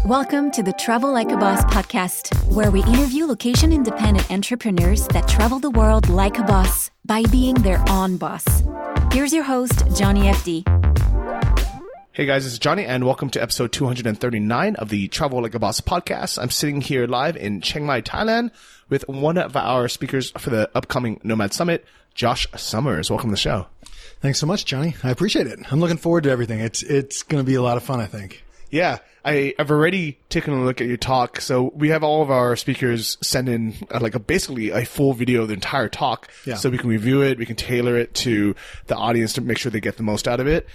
Welcome to the Travel Like a Boss podcast, where we interview location-independent entrepreneurs that travel the world like a boss by being their own boss. Here's your host, Johnny FD. Hey guys, this is Johnny, and welcome to episode 239 of the Travel Like a Boss podcast. I'm sitting here live in Chiang Mai, Thailand, with one of our speakers for the upcoming Nomad Summit, Josh Summers. Welcome to the show. Thanks so much, Johnny. I appreciate it. I'm looking forward to everything. It's going to be a lot of fun, I think. Yeah, I've already taken a look at your talk. So we have all of our speakers send in basically a full video of the entire talk. Yeah. So we can review it, we can tailor it to the audience to make sure they get the most out of it.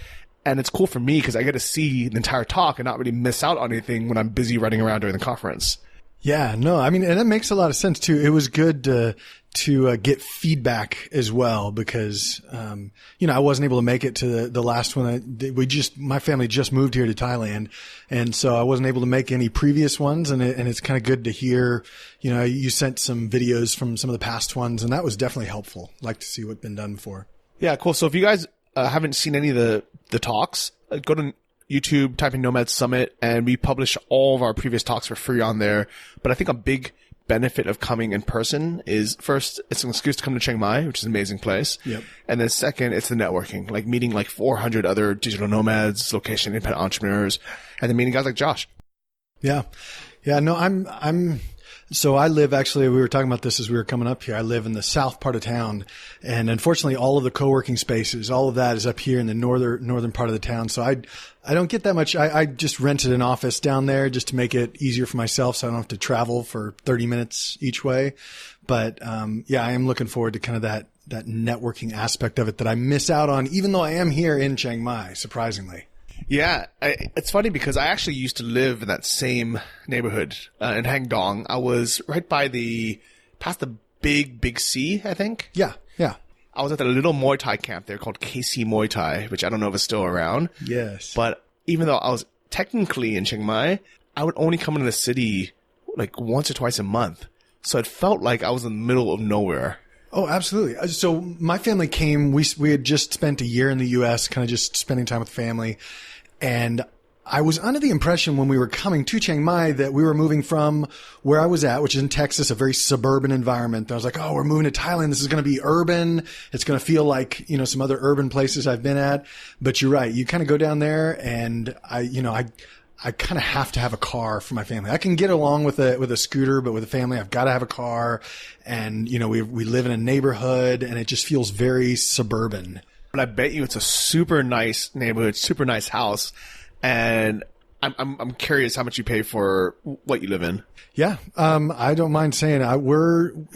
And it's cool for me because I get to see the entire talk and not really miss out on anything when I'm busy running around during the conference. Yeah, no, I mean, and it makes a lot of sense too. It was good to get feedback as well because, I wasn't able to make it to the last one. My family just moved here to Thailand. And so I wasn't able to make any previous ones. And it's kind of good to hear, you sent some videos from some of the past ones, and that was definitely helpful. Like to see what's been done before. Yeah, cool. So if you guys haven't seen any of the talks, go to YouTube, type in Nomad Summit, and we publish all of our previous talks for free on there. But I think a big benefit of coming in person is, first, it's an excuse to come to Chiang Mai, which is an amazing place. Yep. And then second, it's the networking, like meeting 400 other digital nomads, location independent entrepreneurs, and then meeting guys like Josh. Yeah. Yeah. No, so I live, actually, we were talking about this as we were coming up here. I live in the south part of town, and unfortunately all of the co-working spaces, all of that is up here in the northern part of the town. So I don't get that much. I just rented an office down there just to make it easier for myself so I don't have to travel for 30 minutes each way. But, I am looking forward to kind of that networking aspect of it that I miss out on, even though I am here in Chiang Mai, surprisingly. Yeah, it's funny because I actually used to live in that same neighborhood in Hang Dong. I was right by past the big sea, I think. Yeah. I was at the little Muay Thai camp there called KC Muay Thai, which I don't know if it's still around. Yes. But even though I was technically in Chiang Mai, I would only come into the city once or twice a month. So it felt like I was in the middle of nowhere. Oh, absolutely. So my family came, we had just spent a year in the U.S., kind of just spending time with family. And I was under the impression when we were coming to Chiang Mai that we were moving from where I was at, which is in Texas, a very suburban environment. I was like, oh, we're moving to Thailand. This is going to be urban. It's going to feel like, some other urban places I've been at. But you're right. You kind of go down there and I kind of have to have a car for my family. I can get along with a scooter, but with a family, I've got to have a car. And, we live in a neighborhood and it just feels very suburban. But I bet you it's a super nice neighborhood, super nice house. And I'm curious how much you pay for what you live in. Yeah. I don't mind saying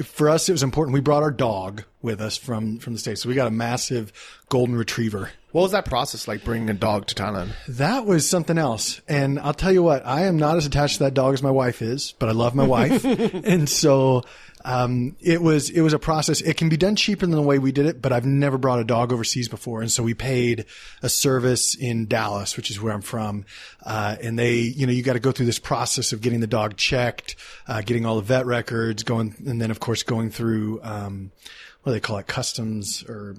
for us, it was important. We brought our dog with us from the States. So we got a massive golden retriever. What was that process like, bringing a dog to Thailand? That was something else. And I'll tell you what, I am not as attached to that dog as my wife is, but I love my wife. And so, it was a process. It can be done cheaper than the way we did it, but I've never brought a dog overseas before. And so we paid a service in Dallas, which is where I'm from. And you got to go through this process of getting the dog checked, getting all the vet records and then of course going through, what do they call it? Customs or,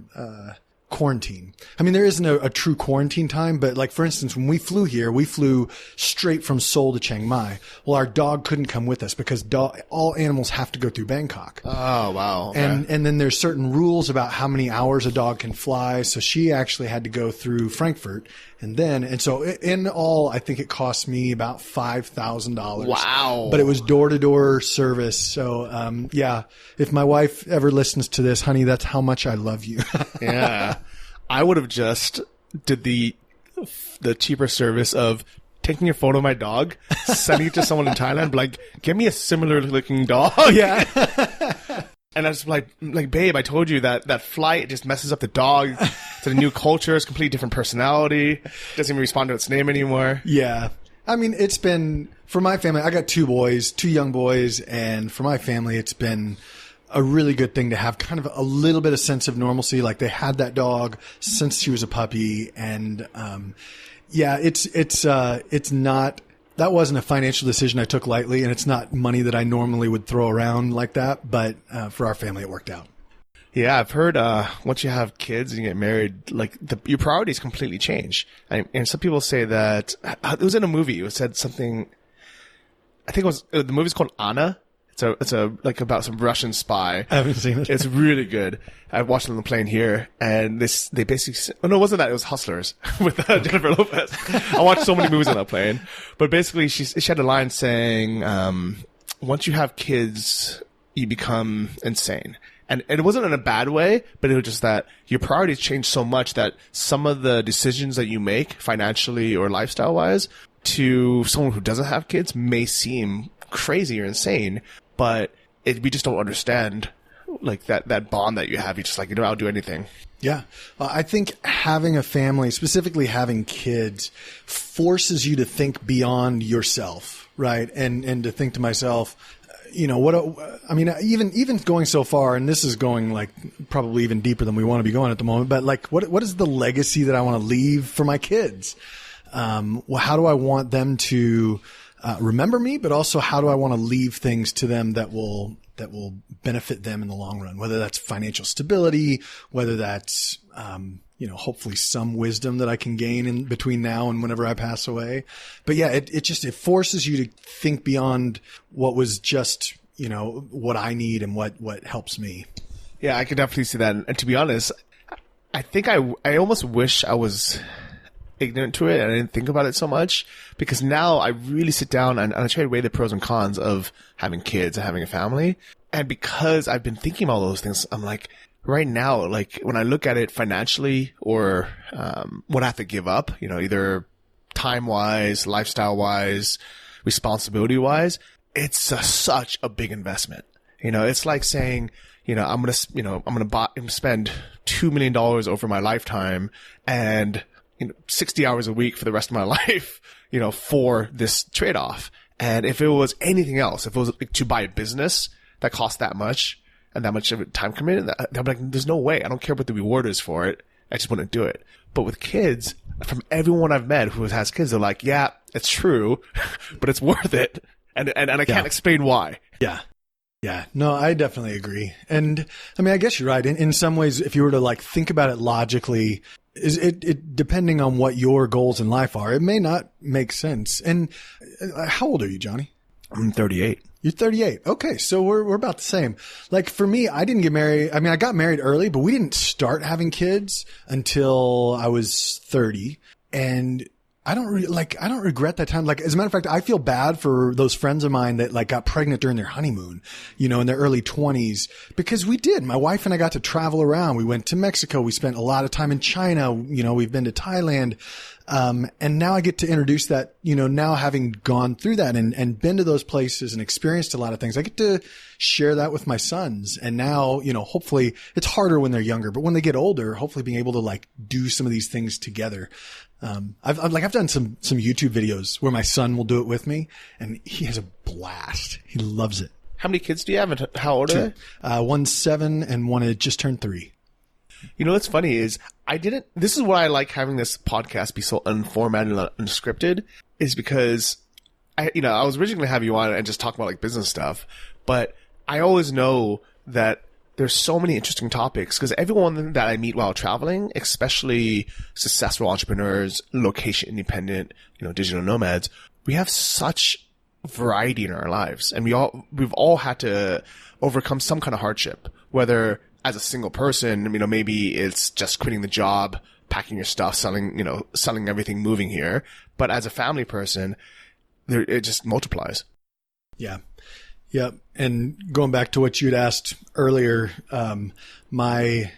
quarantine. I mean, there isn't a true quarantine time, but for instance, when we flew here, we flew straight from Seoul to Chiang Mai. Well, our dog couldn't come with us because all animals have to go through Bangkok. Oh, wow. Okay. And then there's certain rules about how many hours a dog can fly. So she actually had to go through Frankfurt. And so in all, I think it cost me about $5,000. Wow. But it was door-to-door service. So, if my wife ever listens to this, honey, that's how much I love you. Yeah. I would have just did the cheaper service of taking a photo of my dog, sending it to someone in Thailand, give me a similar looking dog. Yeah. And I was like, babe, I told you that flight just messes up the dog. To the new culture, it's a completely different personality. Doesn't even respond to its name anymore. Yeah. I mean, it's been, for my family, I got two young boys, and for my family, it's been a really good thing to have kind of a little bit of sense of normalcy. Like they had that dog since she was a puppy, and, it's not, that wasn't a financial decision I took lightly, and it's not money that I normally would throw around like that, but for our family, it worked out. Yeah, I've heard once you have kids and you get married, your priorities completely change. And some people say that it was in a movie. It said something I think the movie's called Anna. It's like about some Russian spy. I haven't seen it. It's really good. I watched it on the plane here, and they basically, oh no, it wasn't that. It was Hustlers with Jennifer Lopez. I watched so many movies on that plane, but basically she had a line saying, once you have kids, you become insane. And it wasn't in a bad way, but it was just that your priorities change so much that some of the decisions that you make financially or lifestyle wise to someone who doesn't have kids may seem crazy or insane, but we just don't understand like that bond that you have. You're just like, I'll do anything. Yeah. Well, I think having a family, specifically having kids, forces you to think beyond yourself, right? And to think to myself, even going so far, and this is going like probably even deeper than we want to be going at the moment, but like, what is the legacy that I want to leave for my kids? How do I want them to remember me, but also how do I want to leave things to them that will benefit them in the long run, whether that's financial stability, whether that's, hopefully some wisdom that I can gain in between now and whenever I pass away. But yeah, it forces you to think beyond what was just, what I need and what helps me. Yeah, I could definitely see that. And to be honest, I think I almost wish I was ignorant to it and I didn't think about it so much, because now I really sit down and I try to weigh the pros and cons of having kids and having a family. And because I've been thinking about all those things, I'm like, right now, like when I look at it financially or what I have to give up, either time wise, lifestyle wise, responsibility wise, it's such a big investment. It's like saying, I'm going to spend $2 million over my lifetime and 60 hours a week for the rest of my life, for this trade-off. And if it was anything else, if it was like to buy a business that costs that much and that much of a time commitment, I'm like, there's no way. I don't care what the reward is for it. I just wouldn't do it. But with kids, from everyone I've met who has kids, they're like, yeah, it's true, but it's worth it. And I can't explain why. Yeah. Yeah, no, I definitely agree. And I mean, I guess you're right. In some ways, if you were to like think about it logically, it depending on what your goals in life are, it may not make sense. And how old are you, Johnny? I'm 38. You're 38. Okay. So we're about the same. Like for me, I didn't get married. I mean, I got married early, but we didn't start having kids until I was 30. And I don't regret that time. Like, as a matter of fact, I feel bad for those friends of mine that like got pregnant during their honeymoon, in their early 20s, because we did. My wife and I got to travel around. We went to Mexico. We spent a lot of time in China. We've been to Thailand. And now I get to introduce that, now having gone through that and been to those places and experienced a lot of things, I get to share that with my sons. And now, hopefully it's harder when they're younger, but when they get older, hopefully being able to like do some of these things together. I've done some YouTube videos where my son will do it with me and he has a blast. He loves it. How many kids do you have and how old are they? One's 7 and one had just turned 3. What's funny is this is why I like having this podcast be so unformatted and unscripted, is because I was originally going to have you on and just talk about like business stuff, but I always know that there's so many interesting topics because everyone that I meet while traveling, especially successful entrepreneurs, location independent, digital nomads, we have such variety in our lives, and we've all had to overcome some kind of hardship, whether as a single person, maybe it's just quitting the job, packing your stuff, selling everything, moving here. But as a family person, it just multiplies. Yeah. Yep. And going back to what you'd asked earlier, my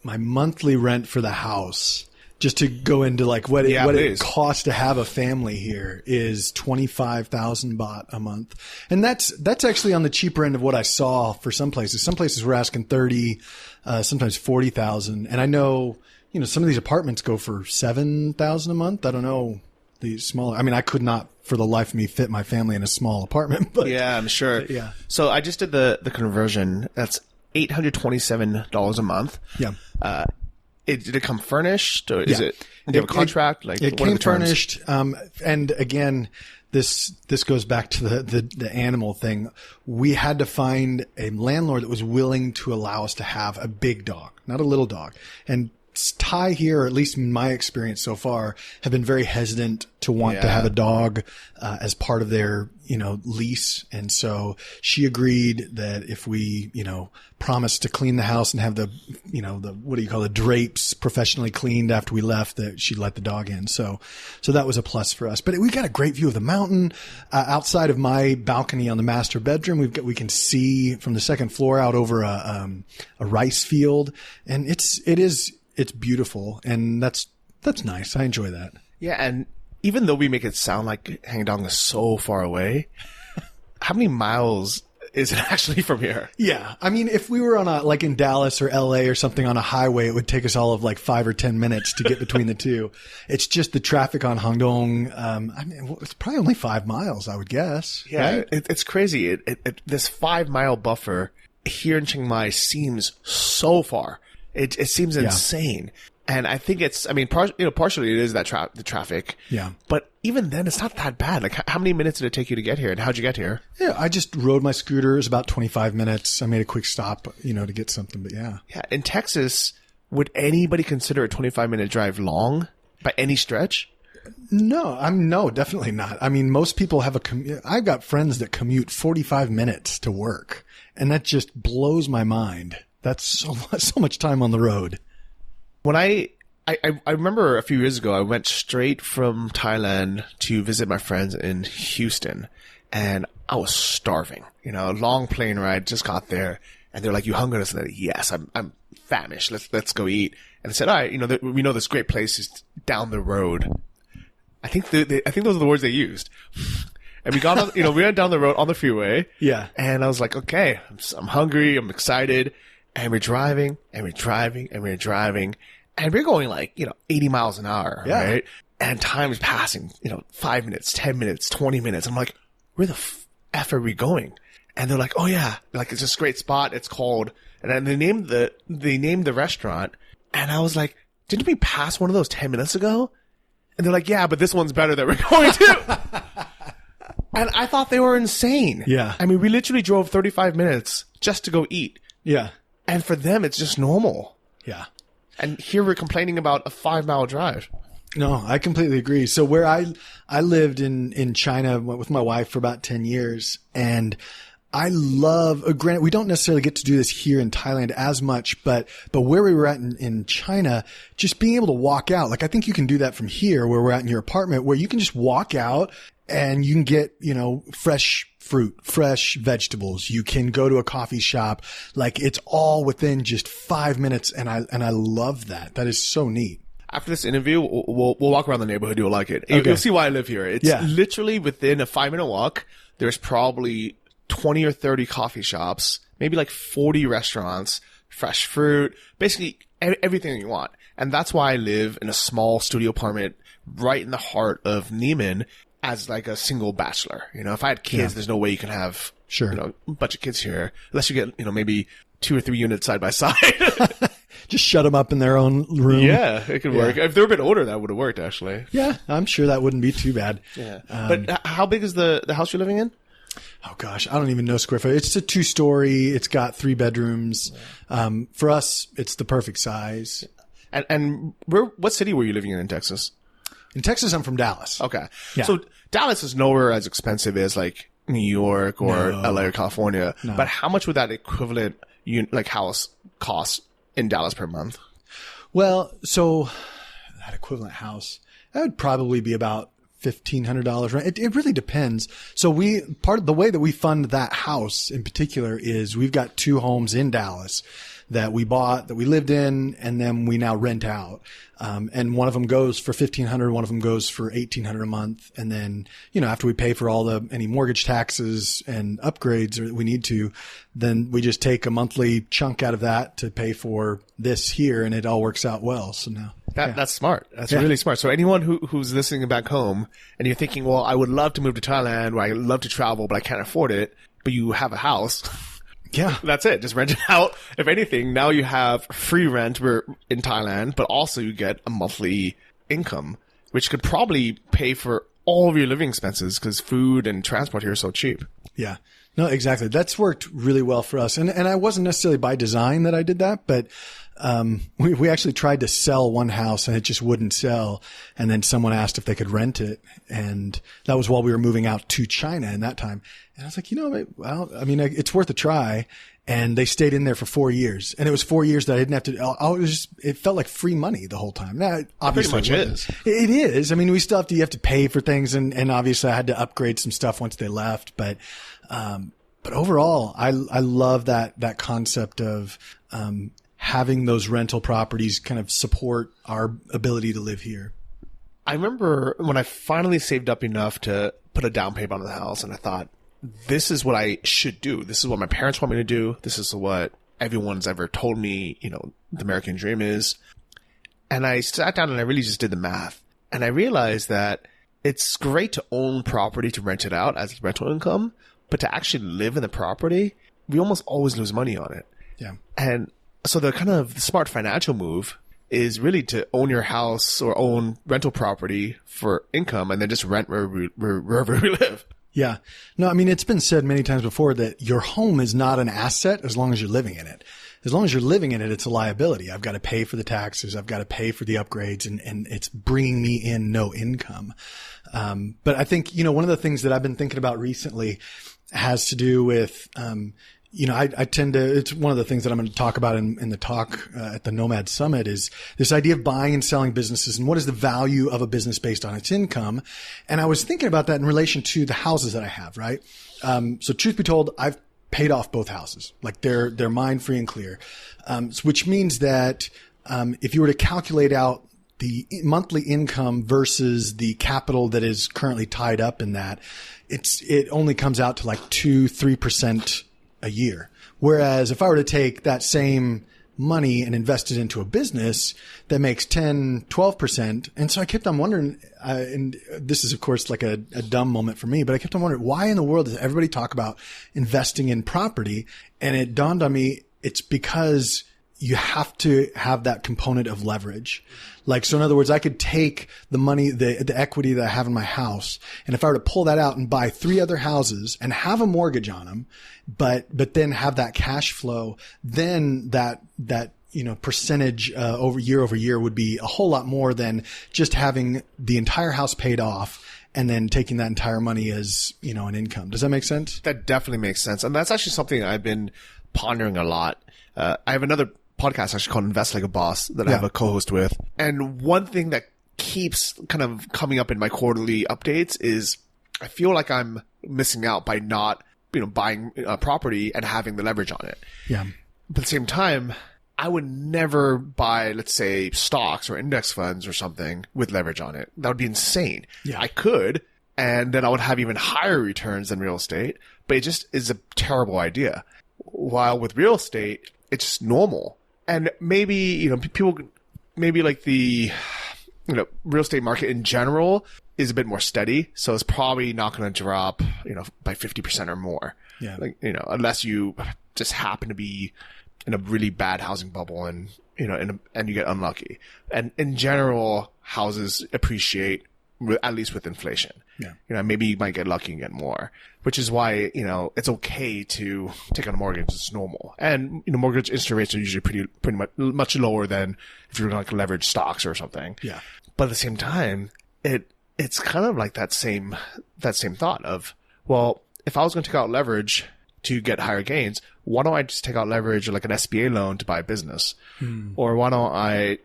monthly rent for the house, just to go into like what it costs to have a family here, is 25,000 baht a month. And that's actually on the cheaper end of what I saw for some places. Some places were asking 30, sometimes 40,000. And I know, some of these apartments go for 7,000 a month. I don't know the smaller. I mean, I could not for the life of me fit my family in a small apartment, but yeah, I'm sure. Yeah. So I just did the conversion. That's $827 a month. Yeah. Did it come furnished, or is it? Do you have a contract? It came furnished. And again, this goes back to the animal thing. We had to find a landlord that was willing to allow us to have a big dog, not a little dog. And Thai here, or at least in my experience so far, have been very hesitant to want to have a dog as part of their, lease. And so she agreed that if we, promised to clean the house and have the, the drapes professionally cleaned after we left, that she'd let the dog in. So that was a plus for us. But we got a great view of the mountain. Outside of my balcony on the master bedroom, we can see from the second floor out over a rice field, and it's beautiful, and that's nice. I enjoy that. Yeah, and even though we make it sound like Hangdong is so far away, how many miles is it actually from here? Yeah. I mean, if we were on like in Dallas or LA or something on a highway, it would take us all of like 5 or 10 minutes to get between the two. It's just the traffic on Hangdong. It's probably only 5 miles, I would guess. Yeah. Right? It's crazy. This 5-mile buffer here in Chiang Mai seems so far. It seems insane. And I think partially it is that the traffic. Yeah. But even then, it's not that bad. Like, how many minutes did it take you to get here, and how'd you get here? Yeah, I just rode my scooter. It was about 25 minutes. I made a quick stop, to get something, but yeah. Yeah. In Texas, would anybody consider a 25-minute drive long by any stretch? No, definitely not. I mean, most people have I've got friends that commute 45 minutes to work, and that just blows my mind. That's so much time on the road. When I remember a few years ago, I went straight from Thailand to visit my friends in Houston, and I was starving. Long plane ride, just got there, and they're like, "You hungry?" I said, "Yes, I'm famished. Let's go eat." And I said, "All right, we know this great place is down the road." I think those are the words they used. And we got on, we went down the road on the freeway. Yeah. And I was like, okay, I'm hungry, I'm excited, and we're driving, and we're driving, and we're driving. And we're going 80 miles an hour, right? And time is passing, 5 minutes, 10 minutes, 20 minutes. I'm like, where the F are we going? And they're like, oh yeah, it's this great spot. It's called, and then they named the restaurant. And I was like, didn't we pass one of those 10 minutes ago? And they're like, yeah, but this one's better that we're going to. And I thought they were insane. Yeah. I mean, we literally drove 35 minutes just to go eat. Yeah. And for them, it's just normal. Yeah. And here we're complaining about a 5-mile drive. No, I completely agree. So where I lived in China with my wife for about 10 years, and I love, granted, we don't necessarily get to do this here in Thailand as much, but where we were at in China, just being able to walk out, I think you can do that from here where we're at in your apartment, where you can just walk out and you can get, fresh fruit, fresh vegetables. You can go to a coffee shop. It's all within just 5 minutes. And I love that. That is so neat. After this interview, we'll walk around the neighborhood. You'll like it. Okay. You'll see why I live here. It's literally within a 5-minute walk. There's probably 20 or 30 coffee shops, maybe 40 restaurants, fresh fruit, basically everything you want. And that's why I live in a small studio apartment right in the heart of Neiman as a single bachelor. If I had kids, there's no way you can have, a bunch of kids here unless you get, maybe 2 or 3 units side by side. Just shut them up in their own room. Yeah, it could work. If they're a bit older, that would have worked actually. Yeah, I'm sure that wouldn't be too bad. Yeah. But how big is the house you're living in? Oh gosh, I don't even know square foot. It's a 2-story. It's got 3 bedrooms. For us, it's the perfect size. And what city were you living in Texas? In Texas, I'm from Dallas. Okay. Yeah. So Dallas is nowhere as expensive as New York or LA or California. No. But how much would that equivalent house cost in Dallas per month? Well, so that equivalent house, that would probably be about $1,500 rent. It really depends. So part of the way that we fund that house in particular is we've got 2 homes in Dallas that we bought, that we lived in, and then we now rent out. And one of them goes for $1,500, one of them goes for $1,800 a month. And then, after we pay for any mortgage taxes and upgrades that we need to, then we just take a monthly chunk out of that to pay for this here, and it all works out well. So now. That's smart. That's really smart. So anyone who's listening back home and you're thinking, well, I would love to move to Thailand, or I love to travel, but I can't afford it, but you have a house. Yeah. That's it. Just rent it out. If anything, now you have free rent in Thailand, but also you get a monthly income, which could probably pay for all of your living expenses because food and transport here are so cheap. Yeah. No, exactly. That's worked really well for us. And I wasn't necessarily by design that I did that, but We actually tried to sell one house and it just wouldn't sell. And then someone asked if they could rent it. And that was while we were moving out to China in that time. And I was like, well, I mean, it's worth a try. And they stayed in there for 4 years. And it was 4 years that I didn't have to, it felt like free money the whole time. Now, obviously pretty much is. It is. I mean, you have to pay for things. And obviously I had to upgrade some stuff once they left. But overall, I love that concept of, having those rental properties kind of support our ability to live here. I remember when I finally saved up enough to put a down payment on the house, and I thought, this is what I should do. This is what my parents want me to do. This is what everyone's ever told me, the American dream is. And I sat down and I really just did the math. And I realized that it's great to own property to rent it out as rental income, but to actually live in the property, we almost always lose money on it. Yeah. And so the kind of smart financial move is really to own your house or own rental property for income and then just rent wherever we live. Yeah. No, I mean, it's been said many times before that your home is not an asset as long as you're living in it. As long as you're living in it, it's a liability. I've got to pay for the taxes. I've got to pay for the upgrades and it's bringing me in no income. But I think, one of the things that I've been thinking about recently has to do with, I tend to, it's one of the things that I'm going to talk about in the talk at the Nomad Summit is this idea of buying and selling businesses and what is the value of a business based on its income. And I was thinking about that in relation to the houses that I have, right? So truth be told, I've paid off both houses. Like they're mine free and clear. Which means that, if you were to calculate out the monthly income versus the capital that is currently tied up in that, it only comes out to like 2-3% a year. Whereas if I were to take that same money and invest it into a business that makes 10-12%. And so I kept on wondering, and this is of course like a dumb moment for me, but I kept on wondering, why in the world does everybody talk about investing in property? And it dawned on me, it's because you have to have that component of leverage. Like, so in other words, I could take the money, the equity that I have in my house, and if I were to pull that out and buy 3 other houses and have a mortgage on them, but then have that cash flow, then that percentage, over year would be a whole lot more than just having the entire house paid off and then taking that entire money as, an income. Does that make sense? That definitely makes sense. And that's actually something I've been pondering a lot. I have another podcast actually called Invest Like a Boss that I have a co-host with. And one thing that keeps kind of coming up in my quarterly updates is I feel like I'm missing out by not, buying a property and having the leverage on it. Yeah. But at the same time, I would never buy, let's say, stocks or index funds or something with leverage on it. That would be insane. Yeah. I could, and then I would have even higher returns than real estate, but it just is a terrible idea. While with real estate, it's just normal. And maybe, people, maybe like the, real estate market in general is a bit more steady. So it's probably not going to drop, by 50% or more. Yeah. Like, unless you just happen to be in a really bad housing bubble and, and you get unlucky. And in general, houses appreciate at least with inflation. Yeah. Maybe you might get lucky and get more, which is why, it's okay to take on a mortgage. It's normal. And, mortgage interest rates are usually pretty much lower than if you're going to leverage stocks or something. Yeah. But at the same time, it's kind of like that same thought of, well, if I was going to take out leverage to get higher gains, why don't I just take out leverage like an SBA loan to buy a business? Or why don't I,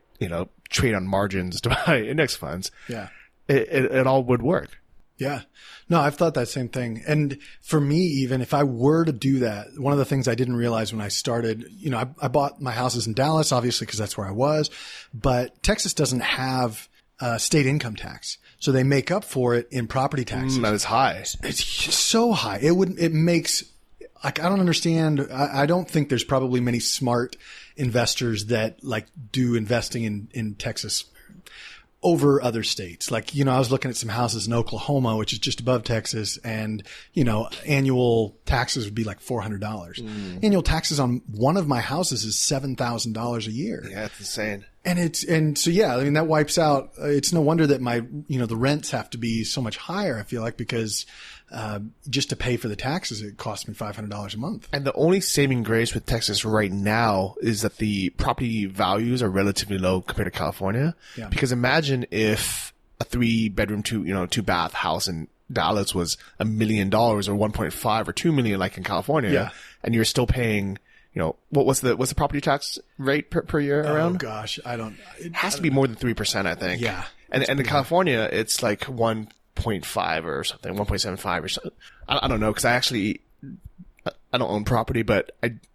trade on margins to buy index funds? Yeah. It all would work. Yeah. No, I've thought that same thing. And for me, even if I were to do that, one of the things I didn't realize when I started, I bought my houses in Dallas, obviously, because that's where I was, but Texas doesn't have state income tax. So they make up for it in property taxes. That is high. It's so high. It makes, like, I don't understand. I don't think there's probably many smart investors that like do investing in Texas over other states. Like, I was looking at some houses in Oklahoma, which is just above Texas, and, annual taxes would be like $400. Annual taxes on one of my houses is $7,000 a year. Yeah, it's insane. And so, yeah, I mean, that wipes out, it's no wonder that the rents have to be so much higher, I feel like, because, just to pay for the taxes, it costs me $500 a month. And the only saving grace with Texas right now is that the property values are relatively low compared to California. Yeah. Because imagine if a 3-bedroom, 2-bath house in Dallas was $1 million or 1.5 or 2 million, like in California. Yeah. And you're still paying, what's the property tax rate per year around? Oh gosh, It has to be more than 3%, I think. Yeah. And in California, it's like 1.5 or something, 1.75 or something. I don't know, because I don't own property, but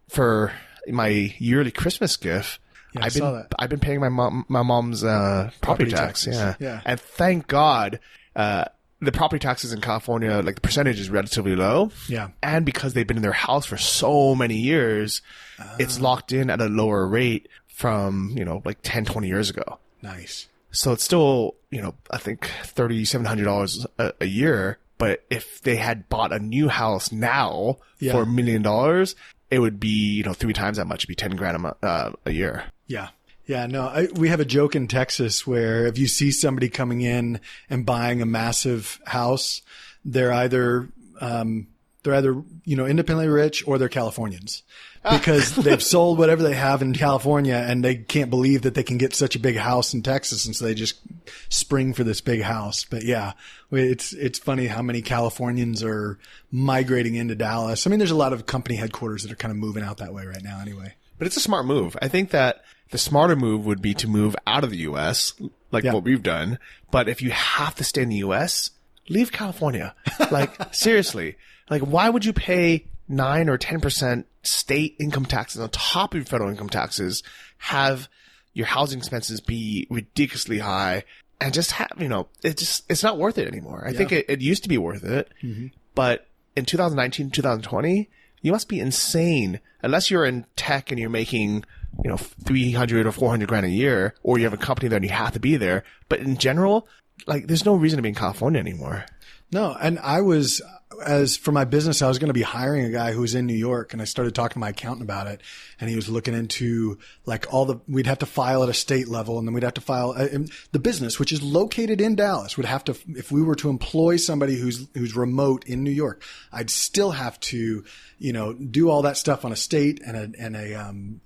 for my yearly Christmas gift, yeah, I've been paying my mom's property tax. taxes. Yeah. And thank God, the property taxes in California, like the percentage is relatively low. Yeah. And because they've been in their house for so many years, it's locked in at a lower rate from, like 10, 20 years ago. Nice. So it's still, I think $3,700 a year. But if they had bought a new house now for $1 million, it would be, 3 times that much. It'd be $10,000 a year. Yeah. Yeah, no, we have a joke in Texas where if you see somebody coming in and buying a massive house, they're either independently rich or they're Californians because they've sold whatever they have in California and they can't believe that they can get such a big house in Texas. And so they just spring for this big house. But yeah, it's funny how many Californians are migrating into Dallas. I mean, there's a lot of company headquarters that are kind of moving out that way right now anyway. But it's a smart move. I think that the smarter move would be to move out of the U.S., what we've done. But if you have to stay in the U.S., leave California. Seriously. Why would you pay 9 or 10% state income taxes on top of your federal income taxes, have your housing expenses be ridiculously high, and just have, it's not worth it anymore. I think it used to be worth it. Mm-hmm. But in 2019, 2020, you must be insane unless you're in tech and you're making, $300 or $400 a year, or you have a company there and you have to be there. But in general, there's no reason to be in California anymore. No. And for my business, I was going to be hiring a guy who was in New York, and I started talking to my accountant about it, and he was looking into we'd have to file at a state level, and then we'd have to file the business, which is located in Dallas, would have to, if we were to employ somebody who's remote in New York, I'd still have to, do all that stuff on a state and a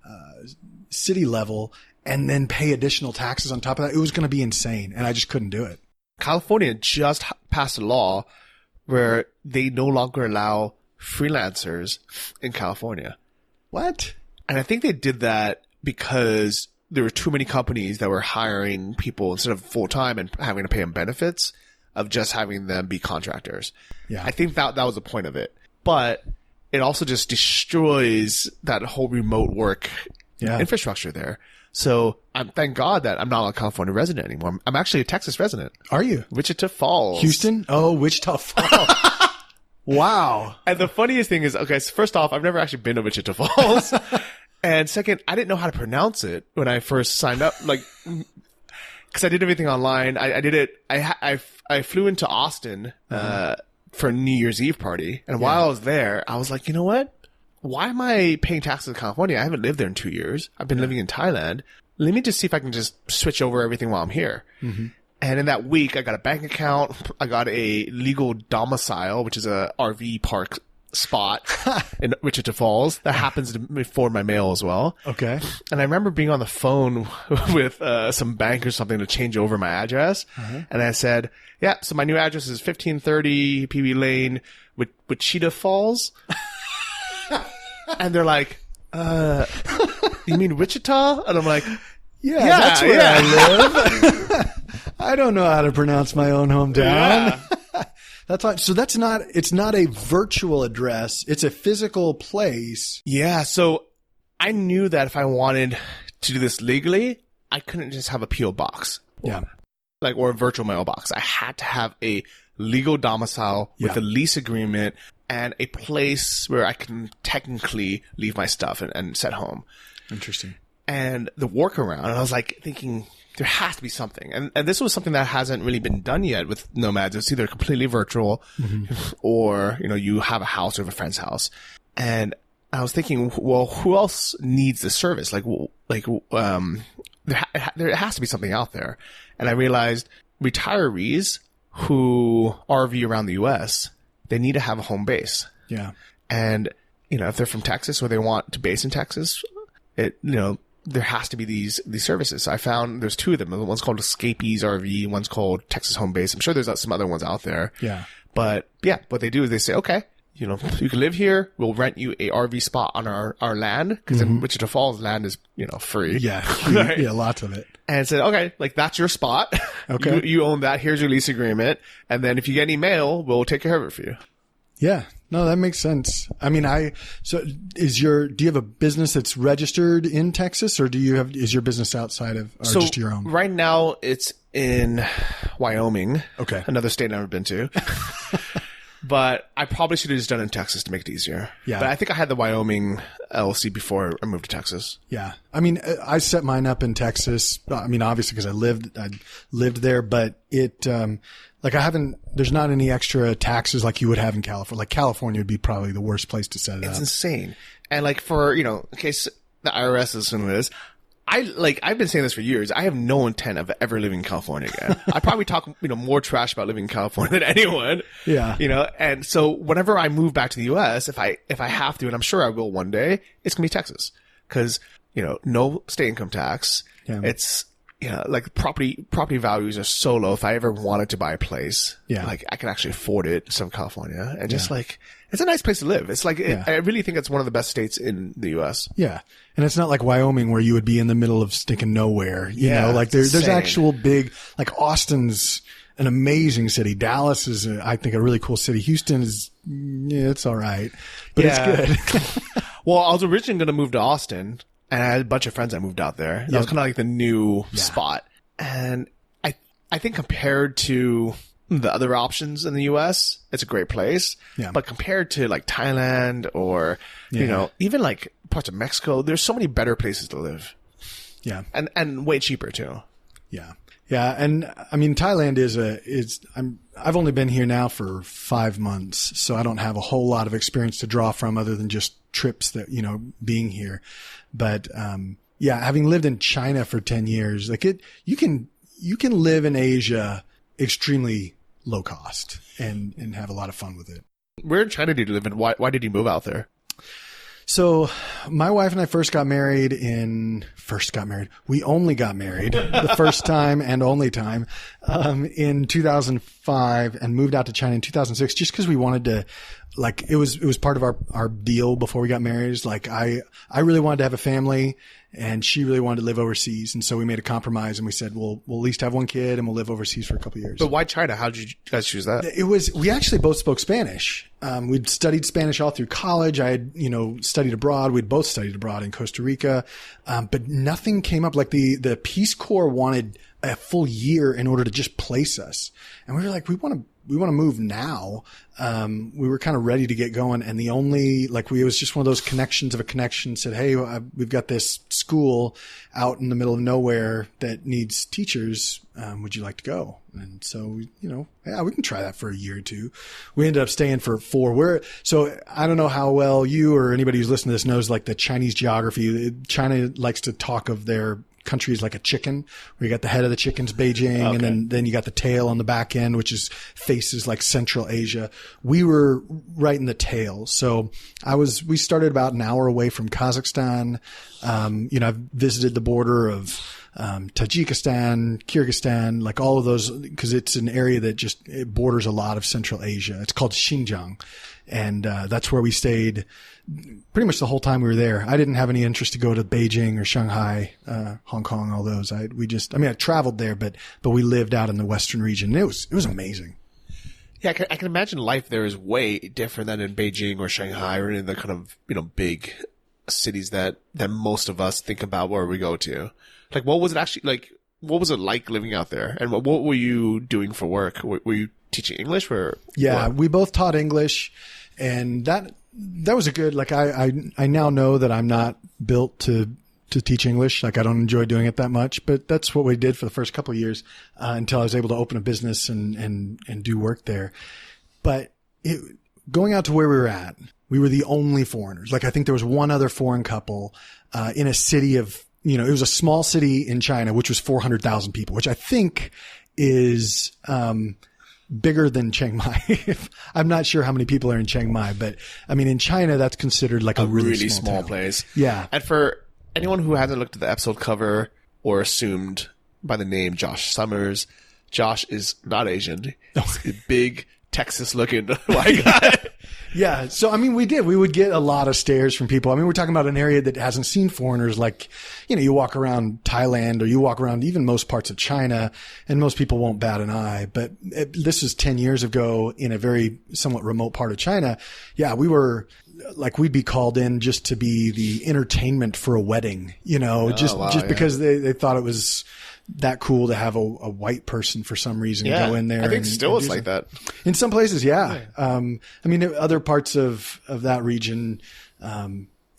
city level, and then pay additional taxes on top of that. It was going to be insane, and I just couldn't do it. California just passed a law where they no longer allow freelancers in California. What? And I think they did that because there were too many companies that were hiring people instead of full-time and having to pay them benefits of just having them be contractors. Yeah. I think that was the point of it. But it also just destroys that whole remote work infrastructure there. So thank God that I'm not a California resident anymore. I'm actually a Texas resident. Are you? Wichita Falls. Houston? Oh, Wichita Falls. Wow. And the funniest thing is, okay, so first off, I've never actually been to Wichita Falls. And second, I didn't know how to pronounce it when I first signed up, because I did everything online. I did it. I flew into Austin, for a New Year's Eve party. And while I was there, I was like, you know what? Why am I paying taxes in California? I haven't lived there in 2 years. I've been living in Thailand. Let me just see if I can just switch over everything while I'm here. Mm-hmm. And in that week, I got a bank account. I got a legal domicile, which is a RV park spot in Wichita Falls that happens to forward my mail as well. Okay. And I remember being on the phone with some bank or something to change over my address. Uh-huh. And I said, yeah, so my new address is 1530 PB Lane, Wichita Falls. And they're like, you mean Wichita? And I'm like, yeah, that's where I live. I don't know how to pronounce my own hometown. Yeah. That's like, so it's not a virtual address. It's a physical place. Yeah. So I knew that if I wanted to do this legally, I couldn't just have a P.O. box. Yeah. Or a virtual mailbox. I had to have a legal domicile with a lease agreement and a place where I can technically leave my stuff and set home. Interesting. And the workaround, and I was thinking, there has to be something. And this was something that hasn't really been done yet with Nomads. It's either completely virtual or, you have a house or have a friend's house. And I was thinking, well, who else needs the service? There's there has to be something out there. And I realized retirees who RV around the U.S., they need to have a home base. Yeah. And, if they're from Texas or they want to base in Texas, there has to be these services. So I found there's two of them. One's called Escapees RV. One's called Texas Home Base. I'm sure there's some other ones out there. Yeah. But yeah, what they do is they say, okay, you can live here. We'll rent you a RV spot on our land. Because in Wichita Falls, land is, free. Yeah. Right? Yeah. Lots of it. And said, okay, like that's your spot. Okay. You own that. Here's your lease agreement. And then if you get any mail, we'll take care of it for you. Yeah. No, that makes sense. I mean, do you have a business that's registered in Texas, or is your business outside of, or just your own? Right now it's in Wyoming. Okay. Another state I've never been to. But I probably should have just done it in Texas to make it easier. Yeah. But I think I had the Wyoming LLC before I moved to Texas. Yeah. I mean, I set mine up in Texas. I mean, obviously because I lived there, but there's not any extra taxes like you would have in California. Like California would be probably the worst place to set it up. It's insane. And like for, in case the IRS is listening to this, I've been saying this for years. I have no intent of ever living in California again. I probably talk, more trash about living in California than anyone. Yeah. And so whenever I move back to the US, if I have to, and I'm sure I will one day, it's going to be Texas. Cause, no state income tax. Yeah. It's, like property values are so low. If I ever wanted to buy a place, like I can actually afford it in Southern California, and just like it's a nice place to live. It's like I really think it's one of the best states in the U.S. Yeah, and it's not like Wyoming where you would be in the middle of stinking nowhere. You know, like there's actual big, like Austin's an amazing city. Dallas is, I think, a really cool city. Houston is, it's all right, but it's good. Well, I was originally going to move to Austin. And I had a bunch of friends that moved out there. That was kind of like the new spot. And I think compared to the other options in the U.S., it's a great place. Yeah. But compared to like Thailand or, even like parts of Mexico, there's so many better places to live. Yeah. And way cheaper too. Yeah. Yeah. And I mean, Thailand I've only been here now for 5 months, so I don't have a whole lot of experience to draw from other than just trips that, being here. But, having lived in China for 10 years, like you can live in Asia extremely low cost and have a lot of fun with it. Where in China did you live and why did you move out there? So my wife and I first got married. We only got married the first time and only time, in 2005 and moved out to China in 2006 just because we wanted to, like, it was part of our deal before we got married. It's like, I really wanted to have a family and she really wanted to live overseas. And so we made a compromise and we said, we'll at least have one kid and we'll live overseas for a couple of years. But why China? How did you guys choose that? We actually both spoke Spanish. We'd studied Spanish all through college. I had, studied abroad. We'd both studied abroad in Costa Rica. But nothing came up. Like the Peace Corps wanted a full year in order to just place us. And we were like, we want to move now. We were kind of ready to get going. And it was just one of those connections of a connection said, hey, we've got this school out in the middle of nowhere that needs teachers. Would you like to go? And so, we can try that for a year or two. We ended up staying for 4. So I don't know how well you or anybody who's listening to this knows like the Chinese geography. China likes to talk of their country is like a chicken, where you got the head of the chicken's Beijing, okay, and then you got the tail on the back end, which faces like Central Asia. We were right in the tail. So we started about an hour away from Kazakhstan. I've visited the border of Tajikistan, Kyrgyzstan, like all of those, because it's an area that it borders a lot of Central Asia. It's called Xinjiang. And that's where we stayed pretty much the whole time we were there. I didn't have any interest to go to Beijing or Shanghai, Hong Kong, all those. I traveled there, but we lived out in the Western region. It was amazing. Yeah, I can imagine life there is way different than in Beijing or Shanghai or in the kind of, big cities that most of us think about where we go to. Like, what was it actually like? What was it like living out there? And what were you doing for work? Were you teaching English or? Yeah, we both taught English, and that was a good, like, I now know that I'm not built to teach English. Like, I don't enjoy doing it that much, but that's what we did for the first couple of years, until I was able to open a business and do work there. But going out to where we were at, we were the only foreigners. Like, I think there was one other foreign couple, in a city of it was a small city in China, which was 400,000 people, which I think is, bigger than Chiang Mai. I'm not sure how many people are in Chiang Mai, but I mean, in China, that's considered like a really small place. Yeah. And for anyone who hasn't looked at the episode cover or assumed by the name Josh Summers, Josh is not Asian. He's a big Texas-looking white guy. Yeah. So, I mean, we would get a lot of stares from people. I mean, we're talking about an area that hasn't seen foreigners. Like, you walk around Thailand or you walk around even most parts of China and most people won't bat an eye. But this was 10 years ago in a very somewhat remote part of China. Yeah. We were like, we'd be called in just to be the entertainment for a wedding, because they thought it was that cool to have a white person for some reason go in there. I think still it's like that. In some places, yeah. I mean, other parts of that region,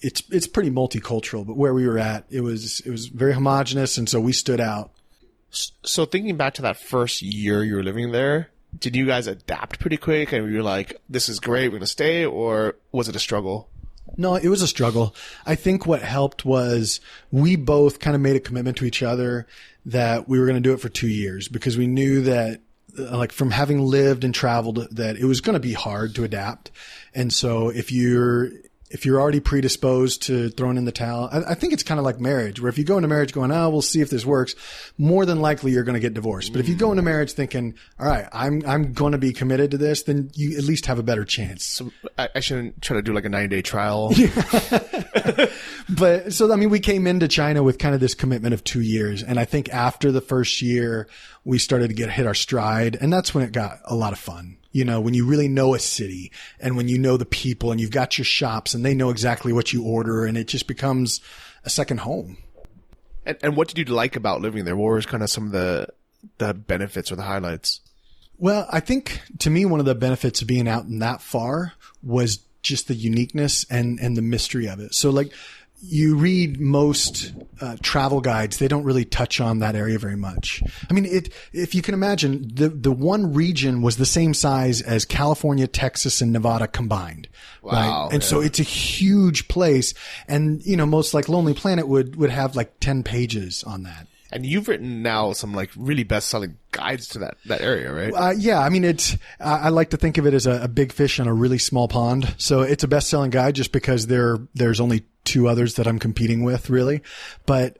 it's pretty multicultural, but where we were at, it was very homogenous. And so we stood out. So thinking back to that first year you were living there, did you guys adapt pretty quick and you were like, this is great, we're going to stay, or was it a struggle? No, it was a struggle. I think what helped was we both kind of made a commitment to each other that we were going to do it for 2 years because we knew that like from having lived and traveled that it was going to be hard to adapt. And so if you're already predisposed to throwing in the towel, I think it's kind of like marriage, where if you go into marriage going, we'll see if this works, more than likely you're going to get divorced. But if you go into marriage thinking, all right, I'm going to be committed to this, then you at least have a better chance. So I shouldn't try to do like a 9-day trial. But so, I mean, we came into China with kind of this commitment of 2 years. And I think after the first year, we started to hit our stride. And that's when it got a lot of fun. When you really know a city and when you know the people and you've got your shops and they know exactly what you order and it just becomes a second home. And what did you like about living there? What were kind of some of the benefits or the highlights? Well, I think to me, one of the benefits of being out in that far was just the uniqueness and the mystery of it. So like, you read most travel guides, they don't really touch on that area very much. I mean, if you can imagine, the one region was the same size as California, Texas, and Nevada combined. Wow. Right? And so it's a huge place. And, most like Lonely Planet would have like 10 pages on that. And you've written now some like really best-selling guides to that area, right? Yeah. I mean, I like to think of it as a big fish in a really small pond. So it's a best-selling guide just because there's only 2 others that I'm competing with, really. But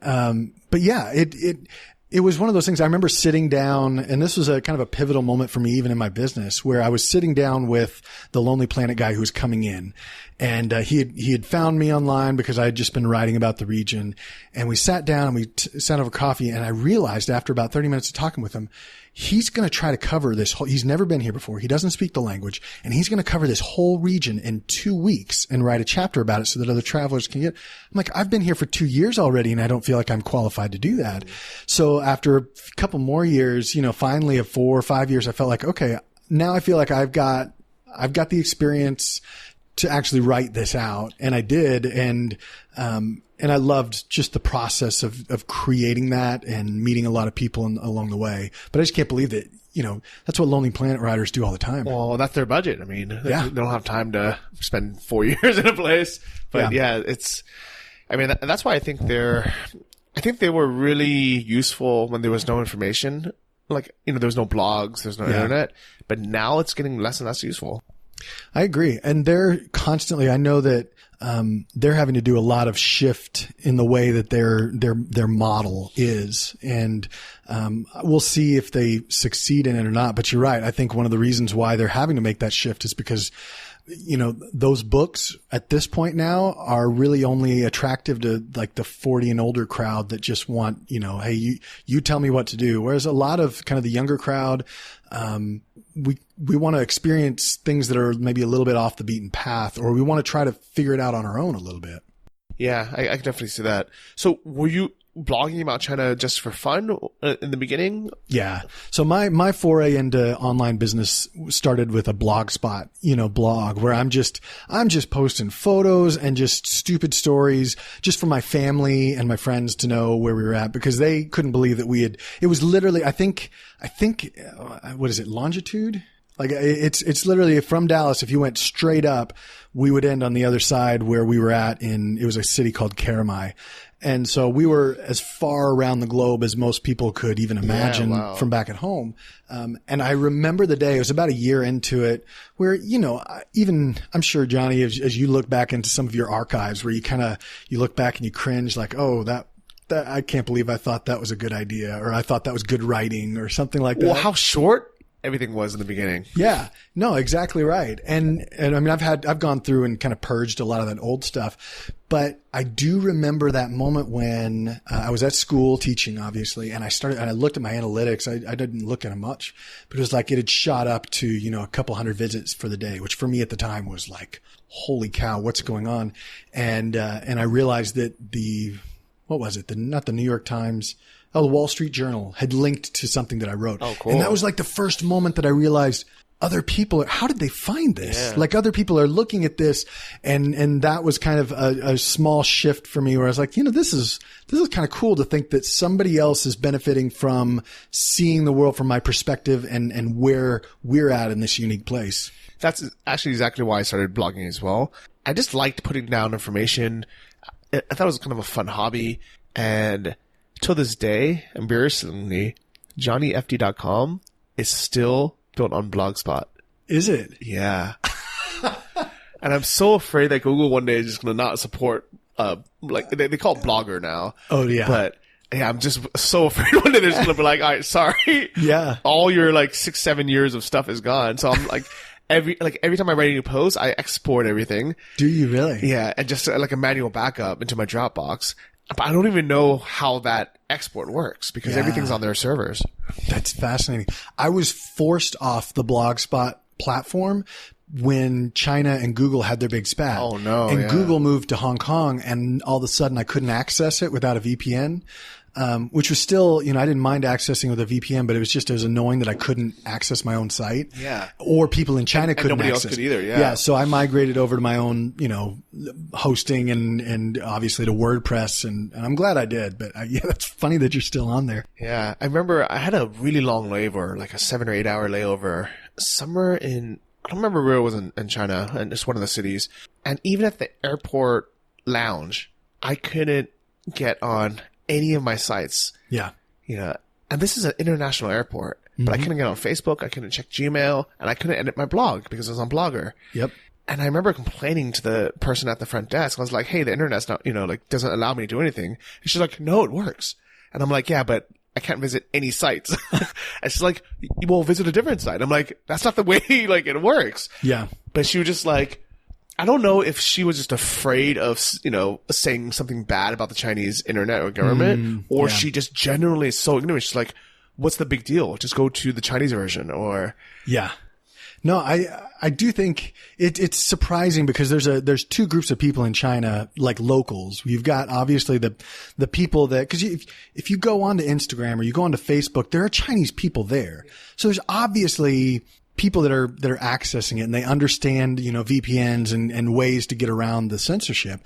yeah, it was one of those things. I remember sitting down, and this was a kind of a pivotal moment for me, even in my business, where I was sitting down with the Lonely Planet guy who was coming in. And he had found me online because I had just been writing about the region. And we sat down and we sat over coffee. And I realized after about 30 minutes of talking with him, he's going to try to cover this whole, he's never been here before. He doesn't speak the language, and he's going to cover this whole region in 2 weeks and write a chapter about it so that other travelers can get. I'm like, I've been here for 2 years already and I don't feel like I'm qualified to do that. So after a couple more years, finally of 4 or 5 years, I felt like, okay, now I feel like I've got the experience to actually write this out. And I did. And I loved just the process of creating that and meeting a lot of people along the way. But I just can't believe that, that's what Lonely Planet writers do all the time. Well, that's their budget. I mean, they don't have time to spend 4 years in a place. But that's why I think they were really useful when there was no information. Like, there was no blogs, there's no internet, but now it's getting less and less useful. I agree. And they're constantly, I know that, they're having to do a lot of shift in the way that their model is. And, we'll see if they succeed in it or not. But you're right. I think one of the reasons why they're having to make that shift is because, those books at this point now are really only attractive to like the 40 and older crowd that just want, hey, you tell me what to do. Whereas a lot of kind of the younger crowd, we want to experience things that are maybe a little bit off the beaten path, or we want to try to figure it out on our own a little bit. Yeah, I can definitely see that. So were you blogging about China just for fun in the beginning? Yeah. So my foray into online business started with a blogspot, blog where I'm just posting photos and just stupid stories just for my family and my friends to know where we were at, because they couldn't believe that it was literally, I think, what is it? Longitude? Like it's literally from Dallas. If you went straight up, we would end on the other side where we were at it was a city called Chiang Mai. And so we were as far around the globe as most people could even imagine from back at home. And I remember the day, it was about a year into it where, even I'm sure, Johnny, as you look back into some of your archives where you look back and you cringe like, oh, that I can't believe I thought that was a good idea, or I thought that was good writing or something like that. Well, how short everything was in the beginning. Yeah, no, exactly right. And I mean, I've gone through and kind of purged a lot of that old stuff, but I do remember that moment when I was at school teaching, obviously, and I looked at my analytics. I didn't look at them much, but it was like it had shot up to, a couple hundred visits for the day, which for me at the time was like, holy cow, what's going on? And I realized that what was it? Not the New York Times. Oh, the Wall Street Journal had linked to something that I wrote. Oh, cool. And that was like the first moment that I realized other people how did they find this? Yeah. Like other people are looking at this. And that was kind of a small shift for me where I was like, this is kind of cool to think that somebody else is benefiting from seeing the world from my perspective and where we're at in this unique place. That's actually exactly why I started blogging as well. I just liked putting down information. I thought it was kind of a fun hobby. And till this day, embarrassingly, JohnnyFD.com is still built on Blogspot. Is it? Yeah. And I'm so afraid that Google one day is just going to not support, they call it Blogger now. Oh, yeah. But yeah, I'm just so afraid one day they're just going to be like, all right, sorry. Yeah. All your 6-7 years of stuff is gone. So I'm like, every time I write a new post, I export everything. Do you really? Yeah. And just like a manual backup into my Dropbox. But I don't even know how that export works because everything's on their servers. That's fascinating. I was forced off the Blogspot platform when China and Google had their big spat. Oh, no. And Google moved to Hong Kong, and all of a sudden I couldn't access it without a VPN. Which was still, I didn't mind accessing with a VPN, but it was annoying that I couldn't access my own site. Yeah. Or people in China couldn't nobody access. else could either, yeah. Yeah. So I migrated over to my own, hosting and obviously to WordPress, and I'm glad I did. But it's funny that you're still on there. Yeah. I remember I had a really long layover, like a 7 or 8 hour layover somewhere I don't remember where it was in China, and it's one of the cities. And even at the airport lounge, I couldn't get on any of my sites. Yeah. And this is an international airport, but I couldn't get on Facebook. I couldn't check Gmail, and I couldn't edit my blog because it was on Blogger. Yep. And I remember complaining to the person at the front desk. I was like, hey, the internet's not, doesn't allow me to do anything. And she's like, no, it works. And I'm like, yeah, but I can't visit any sites. And she's like, well, visit a different site. I'm like, that's not the way, it works. Yeah. But she was just like, I don't know if she was just afraid of, saying something bad about the Chinese internet or government, or she just generally is so ignorant. She's like, what's the big deal? Just go to the Chinese version or. Yeah. No, I do think it's surprising because there's two groups of people in China, like locals. You've got obviously the people that, cause if you go onto Instagram or you go onto Facebook, there are Chinese people there. So there's obviously people that are accessing it and they understand, VPNs and ways to get around the censorship.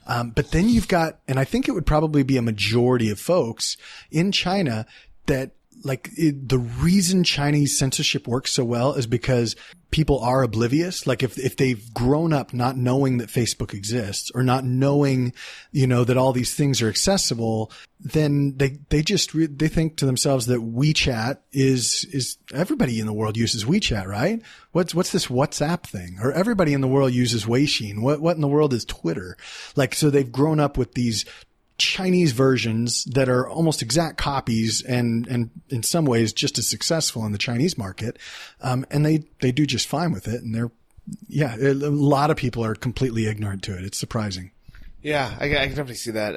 But then you've got, and I think it would probably be a majority of folks in China that the reason Chinese censorship works so well is because people are oblivious. Like if they've grown up not knowing that Facebook exists or not knowing, that all these things are accessible, then they think to themselves that WeChat is everybody in the world uses WeChat, right? What's this WhatsApp thing? Or everybody in the world uses Weixin. What in the world is Twitter? So they've grown up with these Chinese versions that are almost exact copies and in some ways just as successful in the Chinese market. And they do just fine with it. And a lot of people are completely ignorant to it. It's surprising. Yeah, I can definitely see that.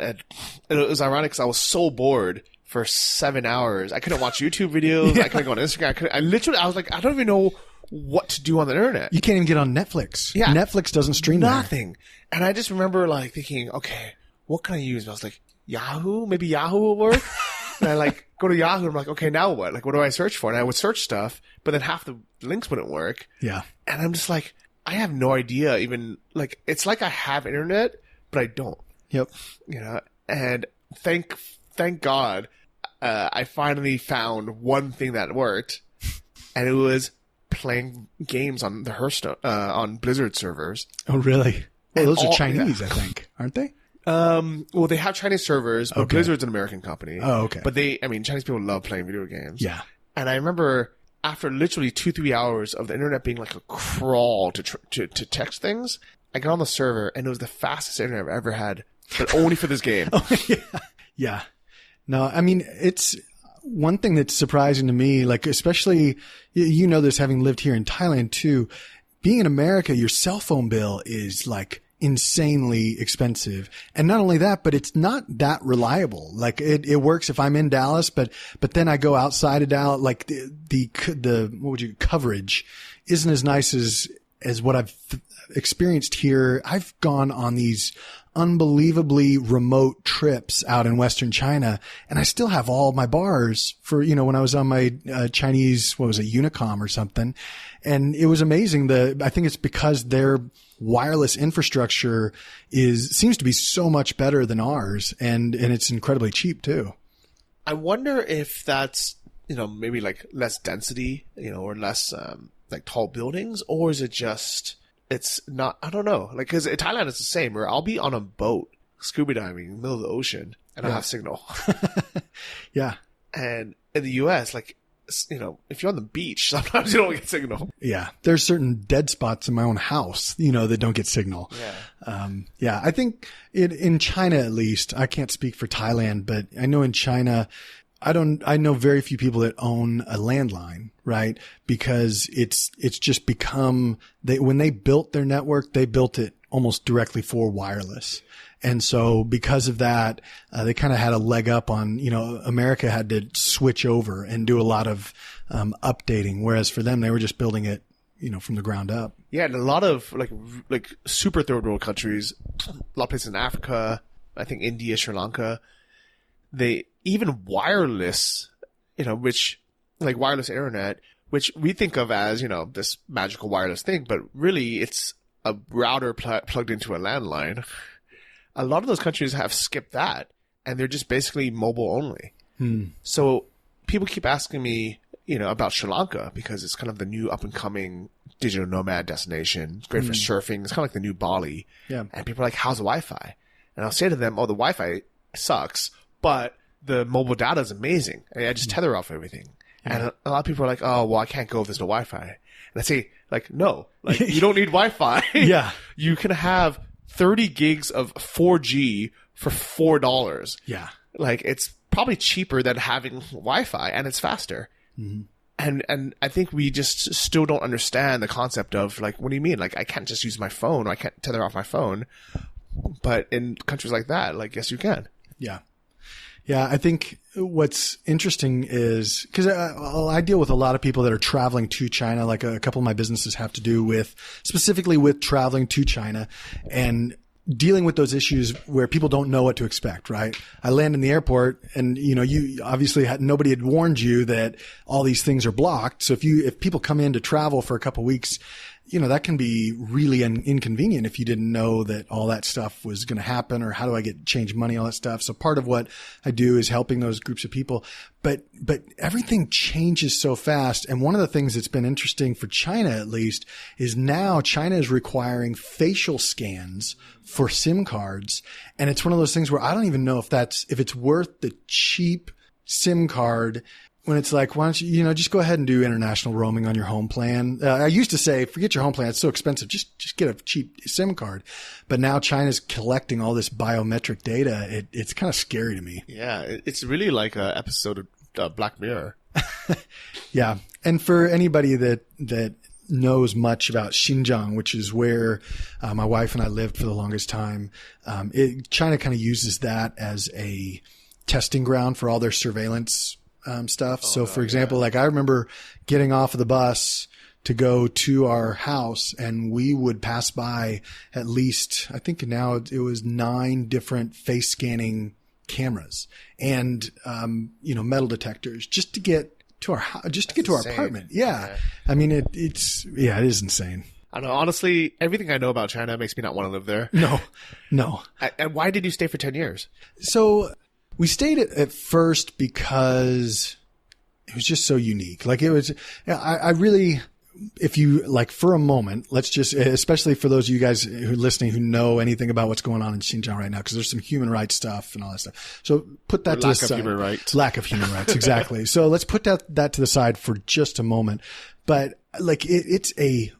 And it was ironic because I was so bored for 7 hours. I couldn't watch YouTube videos. Yeah. I couldn't go on Instagram. I was like, I don't even know what to do on the internet. You can't even get on Netflix. Yeah. Netflix doesn't stream nothing. And I just remember thinking, okay, what can I use? And I was like, Yahoo? Maybe Yahoo will work? And I go to Yahoo and I'm like, okay, now what? What do I search for? And I would search stuff, but then half the links wouldn't work. Yeah. And I'm just like, I have no idea even, it's like I have internet, but I don't. Yep. And thank God, I finally found one thing that worked, and it was playing games on the Hearthstone, on Blizzard servers. Oh, really? Well, those are Chinese, yeah. I think, aren't they? Well, they have Chinese servers, but Blizzard's an American company. Oh, okay. But Chinese people love playing video games. Yeah. And I remember after literally 2-3 hours of the internet being like a crawl to text things, I got on the server and it was the fastest internet I've ever had, but only for this game. Oh, yeah. Yeah. No, I mean, it's one thing that's surprising to me, like, especially, you know this having lived here in Thailand too. Being in America, your cell phone bill is like insanely expensive. And not only that, but it's not that reliable. Like it works if I'm in Dallas, but then I go outside of Dallas, like the coverage isn't as nice as what I've experienced here. I've gone on these unbelievably remote trips out in Western China, and I still have all my bars for, when I was on my Chinese, Unicom or something. And it was amazing. I think it's because their wireless infrastructure seems to be so much better than ours, and it's incredibly cheap too. I wonder if that's, maybe like less density, or less like tall buildings, or is it just, it's not, I don't know. Like, cause in Thailand it's the same, where I'll be on a boat scuba diving in the middle of the ocean and I have signal. Yeah. And in the US, like, if you're on the beach, sometimes you don't get signal. Yeah. There's certain dead spots in my own house, that don't get signal. Yeah. I think in China, at least, I can't speak for Thailand, but I know in China, I know very few people that own a landline, right? Because it's just become, when they built their network, they built it almost directly for wireless. And so because of that, they kind of had a leg up on, America had to switch over and do a lot of, updating. Whereas for them, they were just building it, from the ground up. Yeah. And a lot of like super third world countries, a lot of places in Africa, I think India, Sri Lanka, even wireless, which like wireless internet, which we think of as, this magical wireless thing, but really it's a router plugged into a landline. A lot of those countries have skipped that and they're just basically mobile only. So people keep asking me, about Sri Lanka because it's kind of the new up and coming digital nomad destination. It's great for surfing. It's kind of like the new Bali. Yeah. And people are like, how's the Wi-Fi? And I'll say to them, the Wi-Fi sucks, but the mobile data is amazing. I just tether off everything. And a lot of people are like, oh, well, I can't go if there's no Wi-Fi. And I say, like, no, like you don't need Wi-Fi. Yeah. You can have 30 gigs of 4G for $4. Yeah. Like it's probably cheaper than having Wi-Fi and it's faster. Mm-hmm. And I think we just still don't understand the concept of like, what do you mean? Like I can't just use my phone or I can't tether off my phone. But in countries like that, like, yes, you can. Yeah. Yeah, I think what's interesting is because I deal with a lot of people that are traveling to China. Like a couple of my businesses have to do specifically with traveling to China and dealing with those issues where people don't know what to expect, right? I land in the airport and, you obviously nobody had warned you that all these things are blocked. So if people come in to travel for a couple of weeks, that can be really inconvenient if you didn't know that all that stuff was going to happen or how do I change money, all that stuff. So part of what I do is helping those groups of people. But everything changes so fast. And one of the things that's been interesting for China, at least, is now China is requiring facial scans for SIM cards. And it's one of those things where I don't even know if it's worth the cheap SIM card when it's like, why don't you, just go ahead and do international roaming on your home plan. I used to say, forget your home plan. It's so expensive. Just get a cheap SIM card. But now China's collecting all this biometric data. It's kind of scary to me. Yeah. It's really like an episode of Black Mirror. Yeah. And for anybody that knows much about Xinjiang, which is where my wife and I lived for the longest time, China kind of uses that as a testing ground for all their surveillance stuff. So for example, like I remember getting off of the bus to go to our house and we would pass by at least, I think now it was 9 different face scanning cameras and, metal detectors just to get to our house, just to get to our apartment. Yeah. I mean, it is insane. I don't know. Honestly, everything I know about China makes me not want to live there. No. And why did you stay for 10 years? So we stayed at first because it was just so unique. Like it was, if you like for a moment, let's just, especially for those of you guys who are listening who know anything about what's going on in Xinjiang right now, because there's some human rights stuff and all that stuff. So put that to the side. Lack of human rights. Lack of human rights, exactly. So let's put that to the side for just a moment. But like it's a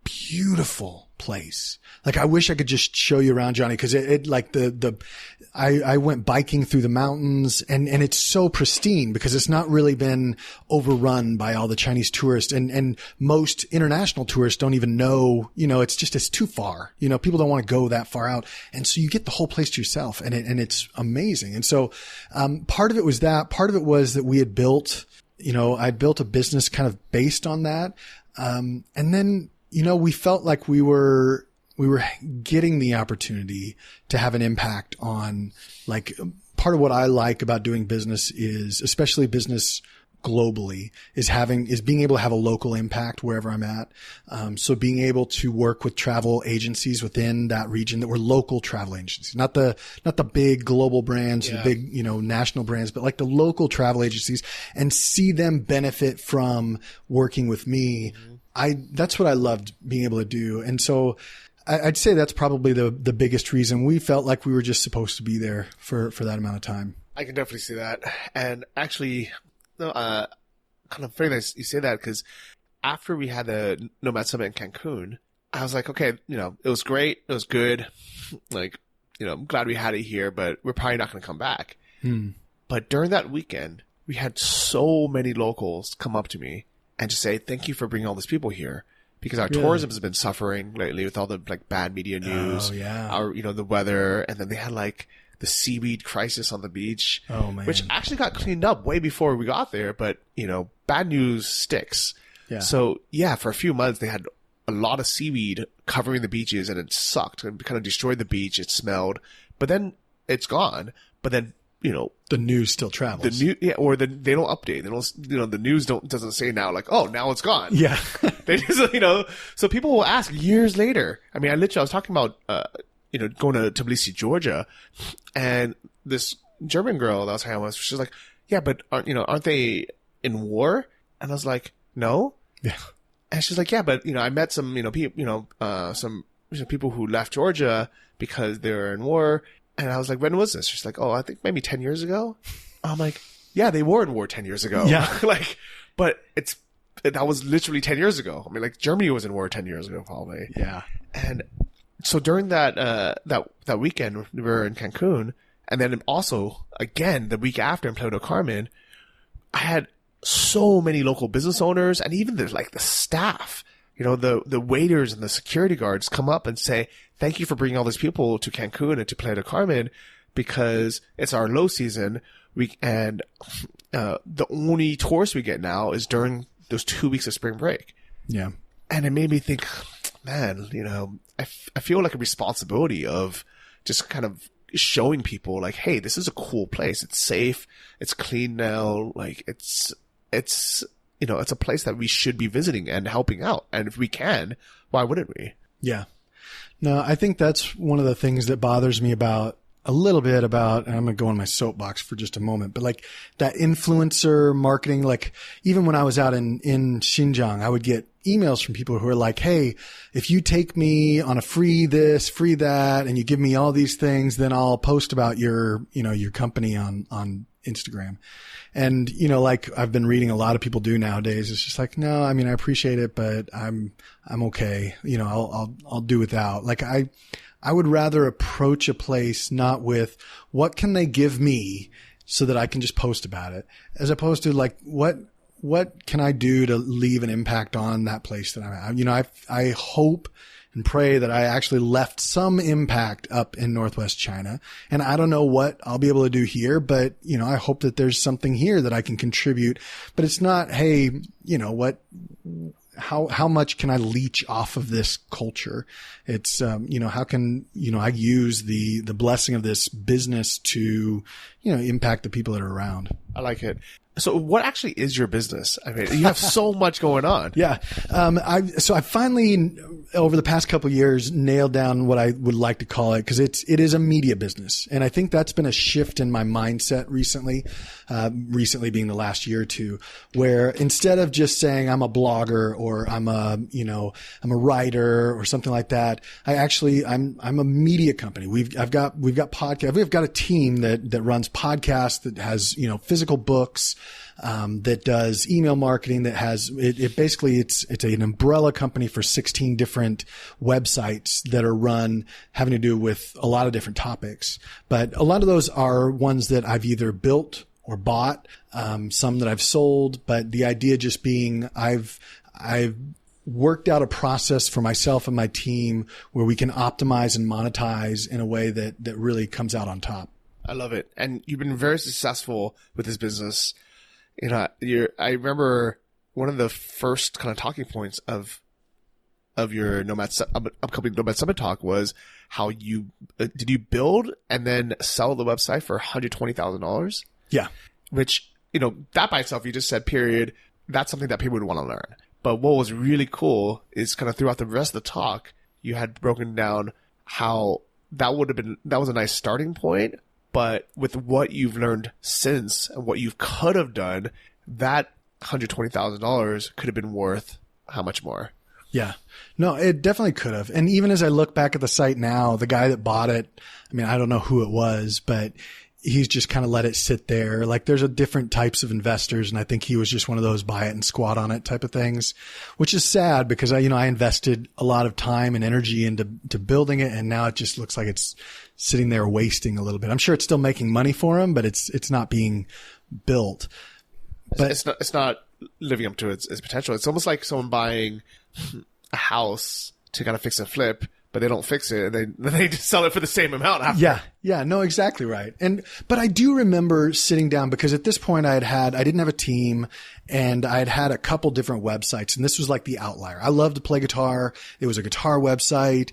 beautiful place. Like I wish I could just show you around, Johnny, because it like I went biking through the mountains and it's so pristine because it's not really been overrun by all the Chinese tourists and most international tourists don't even know, it's too far. People don't want to go that far out. And so you get the whole place to yourself and it's amazing. And so, part of it was that. Part of it was that we had built, I built a business kind of based on that. And then, we felt like we were getting the opportunity to have an impact on, like, part of what I like about doing business is, especially business globally, is being able to have a local impact wherever I'm at. So being able to work with travel agencies within that region that were local travel agencies, not the big global brands, the big, national brands, but like the local travel agencies, and see them benefit from working with me. That's what I loved being able to do. And so I'd say that's probably the biggest reason we felt like we were just supposed to be there for that amount of time. I can definitely see that. And actually, kind of funny that you say that, because after we had the Nomad Summit in Cancun, I was like, okay, it was great. It was good. Like, I'm glad we had it here, but we're probably not going to come back. But during that weekend, we had so many locals come up to me and just say, thank you for bringing all these people here, because our tourism has been suffering lately with all the like bad media news, our, the weather. And then they had like the seaweed crisis on the beach, which actually got cleaned up way before we got there. But, bad news sticks. Yeah. So for a few months they had a lot of seaweed covering the beaches and it sucked and kind of destroyed the beach. It smelled, but then it's gone. But then, the news still travels. They don't update. They don't, the news doesn't say now like, oh, now it's gone. Yeah. They just, so people will ask years later. I mean, I was talking about, going to Tbilisi, Georgia, and this German girl that I was hanging with, she's like, yeah, but aren't they in war? And I was like, no. Yeah. And she's like, yeah, but, I met some, some people who left Georgia because they were in war. And I was like, when was this? She's like, oh, I think maybe 10 years ago. I'm like, yeah, they were in war 10 years ago. Yeah. But that was literally 10 years ago. I mean, like Germany was in war 10 years ago, probably. Yeah. And so during that weekend, we were in Cancun. And then also, again, the week after in Playa del Carmen, I had so many local business owners and even the staff, the waiters and the security guards come up and say, thank you for bringing all these people to Cancun and to Playa del Carmen, because it's our low season. The only tourists we get now is during those 2 weeks of spring break. Yeah. And it made me think, man, I feel like a responsibility of just kind of showing people like, hey, this is a cool place. It's safe. It's clean now. Like it's a place that we should be visiting and helping out. And if we can, why wouldn't we? Yeah. No, I think that's one of the things that bothers me and I'm going to go on my soapbox for just a moment, but like that influencer marketing, like even when I was out in Xinjiang, I would get emails from people who are like, hey, if you take me on a free this, free that, and you give me all these things, then I'll post about your company on Instagram. And, like I've been reading a lot of people do nowadays. It's just like, no, I mean, I appreciate it, but I'm okay. I'll do without. Like I would rather approach a place not with what can they give me so that I can just post about it, as opposed to like, what can I do to leave an impact on that place that I'm at? I hope and pray that I actually left some impact up in Northwest China. And I don't know what I'll be able to do here, but, I hope that there's something here that I can contribute. But it's not, hey, how much can I leech off of this culture? It's, how can, I use the blessing of this business to, impact the people that are around. I like it. So what actually is your business? I mean, you have so much going on. Yeah. I finally, over the past couple of years, nailed down what I would like to call it, because it is a media business. And I think that's been a shift in my mindset recently being the last year or two, where instead of just saying I'm a blogger or I'm a writer or something like that, I'm a media company. We've got podcasts. We've got a team that runs podcasts, that has, physical books, that does email marketing, that has basically it's an umbrella company for 16 different websites that are run having to do with a lot of different topics. But a lot of those are ones that I've either built or bought, some that I've sold. But the idea just being I've worked out a process for myself and my team where we can optimize and monetize in a way that really comes out on top. I love it. And you've been very successful with this business. I remember one of the first kind of talking points of your upcoming Nomad Summit talk was how did you build and then sell the website for $120,000? Yeah. Which, that by itself, you just said, period, that's something that people would want to learn. But what was really cool is kind of throughout the rest of the talk, you had broken down how that was a nice starting point. But with what you've learned since and what you could have done, that $120,000 could have been worth how much more? Yeah. No, it definitely could have. And even as I look back at the site now, the guy that bought it, I mean, I don't know who it was, but he's just kind of let it sit there. Like, there's a different types of investors, and I think he was just one of those buy it and squat on it type of things, which is sad because I invested a lot of time and energy into building it, and now it just looks like it's sitting there wasting a little bit. I'm sure it's still making money for him, but it's not being built. But it's not living up to its potential. It's almost like someone buying a house to kind of fix and flip, but they don't fix it, and they just sell it for the same amount after. Yeah, no, exactly right. But I do remember sitting down, because at this point I didn't have a team, and I had a couple different websites, and this was like the outlier. I love to play guitar. It was a guitar website.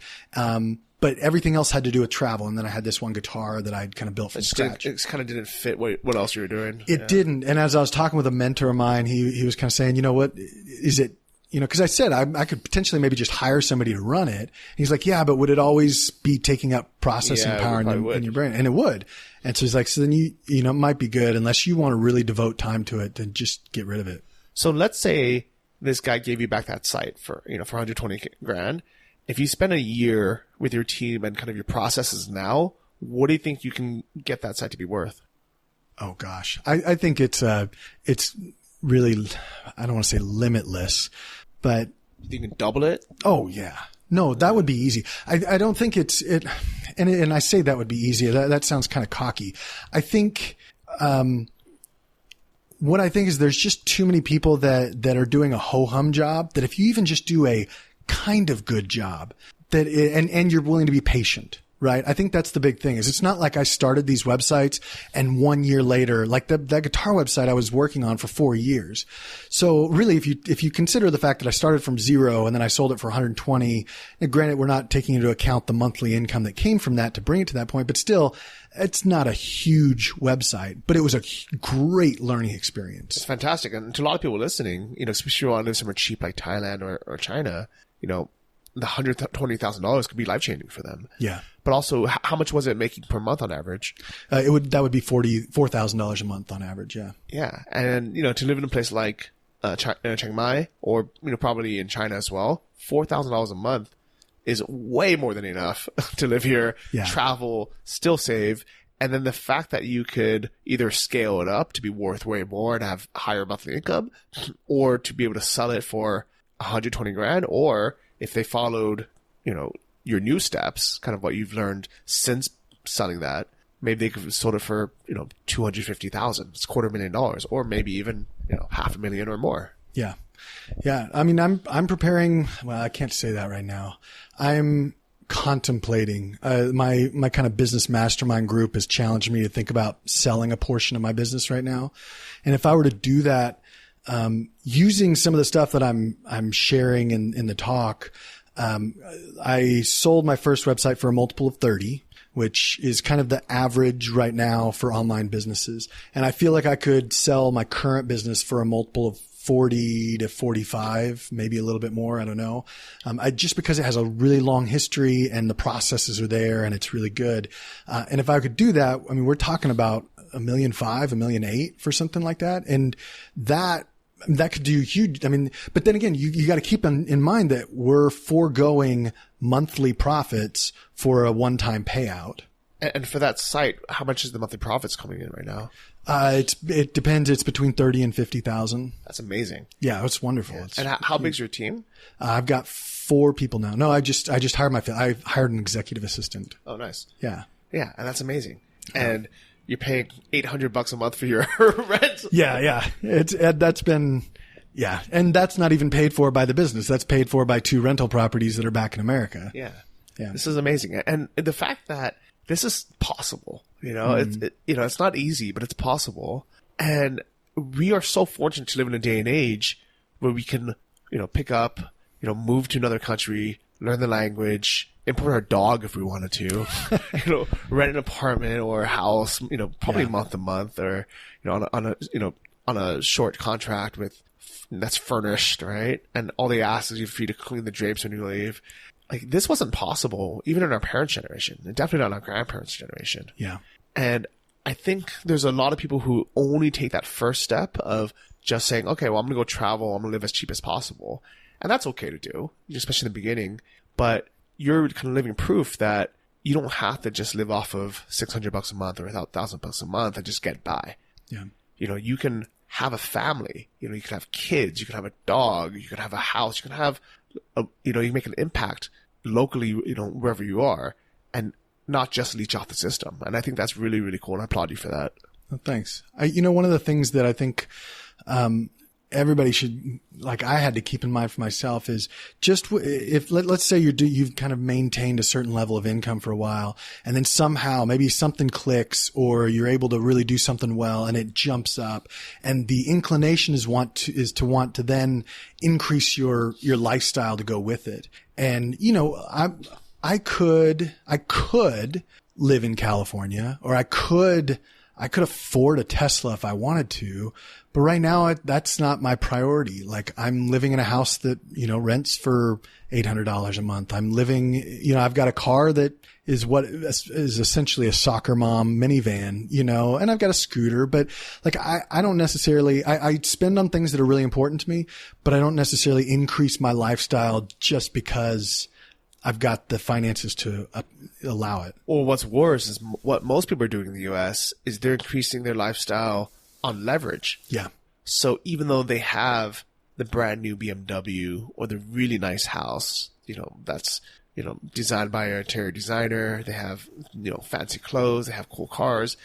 But everything else had to do with travel. And then I had this one guitar that I'd kind of built from scratch. It kind of didn't fit what else you were doing. It didn't. And as I was talking with a mentor of mine, he was kind of saying, what is it? Because I said I could potentially maybe just hire somebody to run it. And he's like, yeah, but would it always be taking up processing power in your brain? And it would. And so he's like, so then it might be good, unless you want to really devote time to it, then just get rid of it. So let's say this guy gave you back that site for $120,000. If you spend a year with your team and kind of your processes now, what do you think you can get that site to be worth? Oh gosh. I think it's really, I don't want to say limitless, but you can double it. Oh yeah. No, that would be easy. I don't think and I say that would be easy. That sounds kind of cocky. I think, what I think is there's just too many people that are doing a ho-hum job, that if you even just do a kind of good job, and you're willing to be patient, right? I think that's the big thing. Is it's not like I started these websites and 1 year later, like that guitar website I was working on for 4 years. So really, if you consider the fact that I started from zero and then I sold it for 120, and granted, we're not taking into account the monthly income that came from that to bring it to that point, but still, it's not a huge website, but it was a great learning experience. It's fantastic. And to a lot of people listening, especially if you want to live somewhere cheap like Thailand or China, the $120,000 could be life-changing for them. Yeah. But also, how much was it making per month on average? That would be $44,000 a month on average. Yeah. Yeah. And, to live in a place like, Chiang Mai, or, probably in China as well, $4,000 a month is way more than enough to live here, travel, still save. And then the fact that you could either scale it up to be worth way more and have higher monthly income, or to be able to sell it for $120,000, or if they followed, your new steps, kind of what you've learned since selling that, maybe they could have sold it for, $250,000. It's $250,000, or maybe even, $500,000 or more. Yeah. Yeah. I mean, I'm preparing. Well, I can't say that right now. I'm contemplating, my kind of business mastermind group has challenged me to think about selling a portion of my business right now. And if I were to do that, using some of the stuff that I'm sharing in the talk, I sold my first website for a multiple of 30, which is kind of the average right now for online businesses. And I feel like I could sell my current business for a multiple of 40 to 45, maybe a little bit more. I don't know. Just because it has a really long history and the processes are there and it's really good. And if I could do that, I mean, we're talking about $1.5 million, $1.8 million for something like that. And that could do huge. I mean, but then again, you got to keep in mind that we're foregoing monthly profits for a one-time payout. And for that site, how much is the monthly profits coming in right now? It depends. It's between 30 and 50,000. That's amazing. Yeah, it's wonderful. Yeah. And how big's your team? I've got 4 people now. No, I just hired I hired an executive assistant. Oh, nice. Yeah. Yeah. And that's amazing. And you're paying $800 a month for your rent. Yeah. That's been, yeah. And that's not even paid for by the business. That's paid for by 2 rental properties that are back in America. Yeah. Yeah. This is amazing. And the fact that this is possible, it's not easy, but it's possible. And we are so fortunate to live in a day and age where we can, pick up, move to another country, learn the language, import our dog if we wanted to, rent an apartment or a house, probably month to month or, on a short contract that's furnished, right? And all they ask is for you to clean the drapes when you leave. Like, this wasn't possible even in our parents' generation, and definitely not in our grandparents' generation. Yeah. And I think there's a lot of people who only take that first step of just saying, okay, well, I'm going to go travel. I'm going to live as cheap as possible. And that's okay to do, especially in the beginning. But you're kind of living proof that you don't have to just live off of $600 a month or $1,000 a month and just get by. Yeah. You can have a family. You can have kids. You can have a dog. You can have a house. You can have you make an impact locally, wherever you are, and not just leech off the system. And I think that's really, really cool. And I applaud you for that. Well, thanks. One of the things that I think, everybody should, I had to keep in mind for myself is just if let's say you've kind of maintained a certain level of income for a while, and then somehow maybe something clicks or you're able to really do something well and it jumps up, and the inclination is to want to then increase your lifestyle to go with it. And I could live in California, or I could afford a Tesla if I wanted to, but right now that's not my priority. Like, I'm living in a house that, rents for $800 a month. I'm living, I've got a car that is what is essentially a soccer mom minivan, and I've got a scooter, but I don't necessarily, I spend on things that are really important to me, but I don't necessarily increase my lifestyle just because I've got the finances to allow it. Or what's worse is what most people are doing in the U.S. is they're increasing their lifestyle on leverage. Yeah. So even though they have the brand new BMW or the really nice house, that's, designed by an interior designer, they have, fancy clothes, they have cool cars.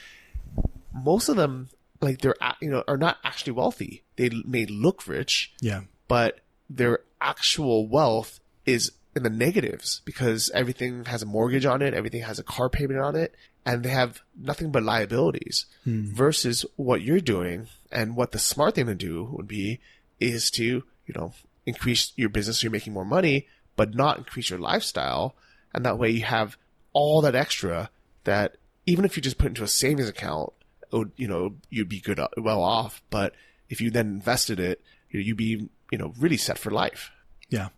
Most of them, they're, are not actually wealthy. They may look rich. Yeah. But their actual wealth is in the negatives because everything has a mortgage on it, everything has a car payment on it, and they have nothing but liabilities. Versus what you're doing, and what the smart thing to do would be is to, increase your business so you're making more money, but not increase your lifestyle. And that way you have all that extra that even if you just put into a savings account, you'd be well off. But if you then invested it, you'd be, really set for life. Yeah.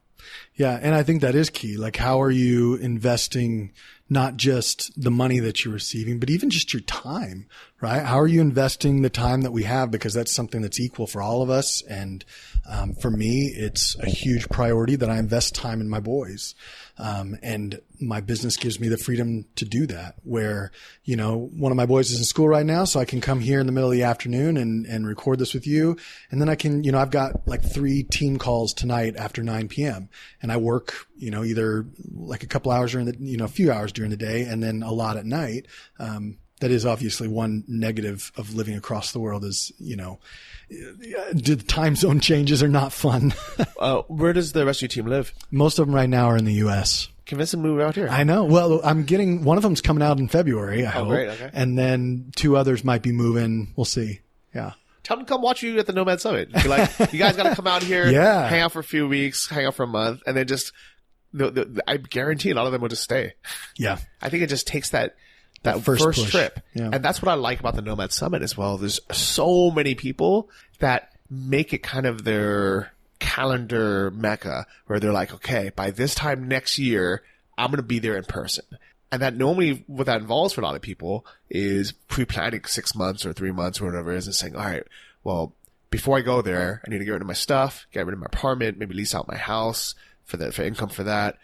Yeah. And I think that is key. How are you investing not just the money that you're receiving, but even just your time, right? How are you investing the time that we have? Because that's something that's equal for all of us. And for me, it's a huge priority that I invest time in my boys. And my business gives me the freedom to do that, where, one of my boys is in school right now, so I can come here in the middle of the afternoon and record this with you. And then I can, I've got 3 team calls tonight after 9 p.m. and I work, either a couple hours during the, a few hours during the day and then a lot at night. That is obviously one negative of living across the world is, the time zone changes are not fun. Where does the rest of your team live? Most of them right now are in the U.S. Convince them to move out here. I know. Well, I'm getting, one of them's coming out in February, I hope. Great. Okay. And then 2 others might be moving. We'll see. Yeah. Tell them to come watch you at the Nomad Summit. Be like, you guys got to come out here, hang out for a few weeks, hang out for a month, and then just I guarantee a lot of them will just stay. Yeah. I think it just takes that first trip. Yeah. And that's what I like about the Nomad Summit as well. There's so many people that make it kind of their calendar mecca where they're like, okay, by this time next year, I'm going to be there in person. And that normally what that involves for a lot of people is pre-planning 6 months or 3 months or whatever it is and saying, all right, well, before I go there, I need to get rid of my stuff, get rid of my apartment, maybe lease out my house for income for that,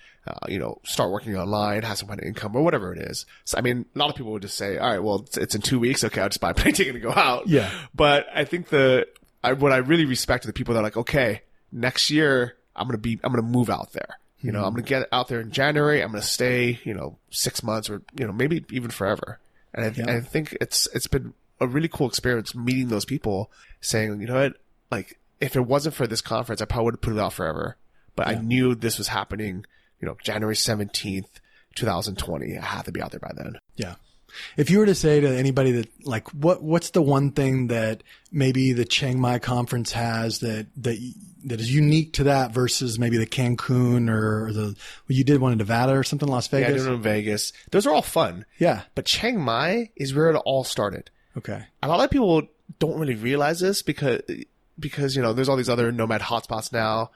start working online, have some kind of income or whatever it is. So, I mean, a lot of people would just say, all right, well, it's in 2 weeks. Okay, I'll just buy a plane ticket and go out. Yeah. But I think what I really respect are the people that are like, okay, next year, I'm going to move out there. I'm going to get out there in January. I'm going to stay, 6 months or, maybe even forever. And I think it's been a really cool experience meeting those people saying, you know what, like if it wasn't for this conference, I probably would have put it off forever, but I knew this was happening, January 17th, 2020. I had to be out there by then. Yeah. If you were to say to anybody that like, what's the one thing that maybe the Chiang Mai conference has that is unique to that versus maybe the Cancun or you did one in Nevada or something, Las Vegas? Yeah, I did one in Vegas. Those are all fun. Yeah. But Chiang Mai is where it all started. Okay. A lot of people don't really realize this because there's all these other nomad hotspots now,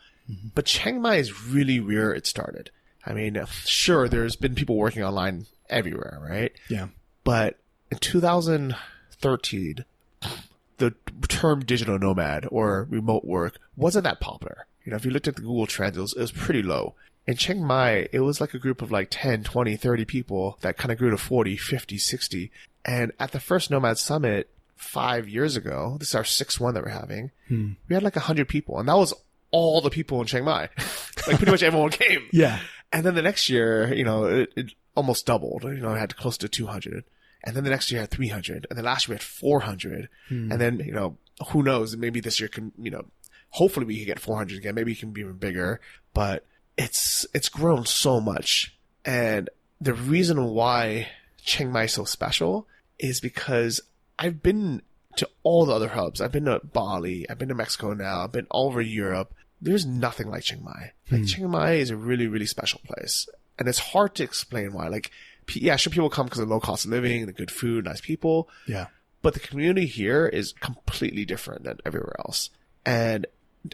but Chiang Mai is really where it started. I mean, sure, there's been people working online everywhere, right? Yeah. But in 2013, the term digital nomad or remote work wasn't that popular. If you looked at the Google Trends, it was pretty low. In Chiang Mai, it was like a group of like 10, 20, 30 people that kind of grew to 40, 50, 60. And at the first Nomad Summit 5 years ago, this is our sixth one that we're having, we had like 100 people. And that was all the people in Chiang Mai. Like pretty much everyone came. Yeah. And then the next year, it almost doubled. It had close to 200. And then the next year I had 300. And then last year we had 400. And then, who knows? Maybe this year can, hopefully we can get 400 again. Maybe it can be even bigger. But it's grown so much. And the reason why Chiang Mai is so special is because I've been to all the other hubs. I've been to Bali. I've been to Mexico now. I've been all over Europe. There's nothing like Chiang Mai. Like Chiang Mai is a really, really special place. And it's hard to explain why. Like, yeah, sure, people come because of low cost of living, the good food, nice people. Yeah. But the community here is completely different than everywhere else. And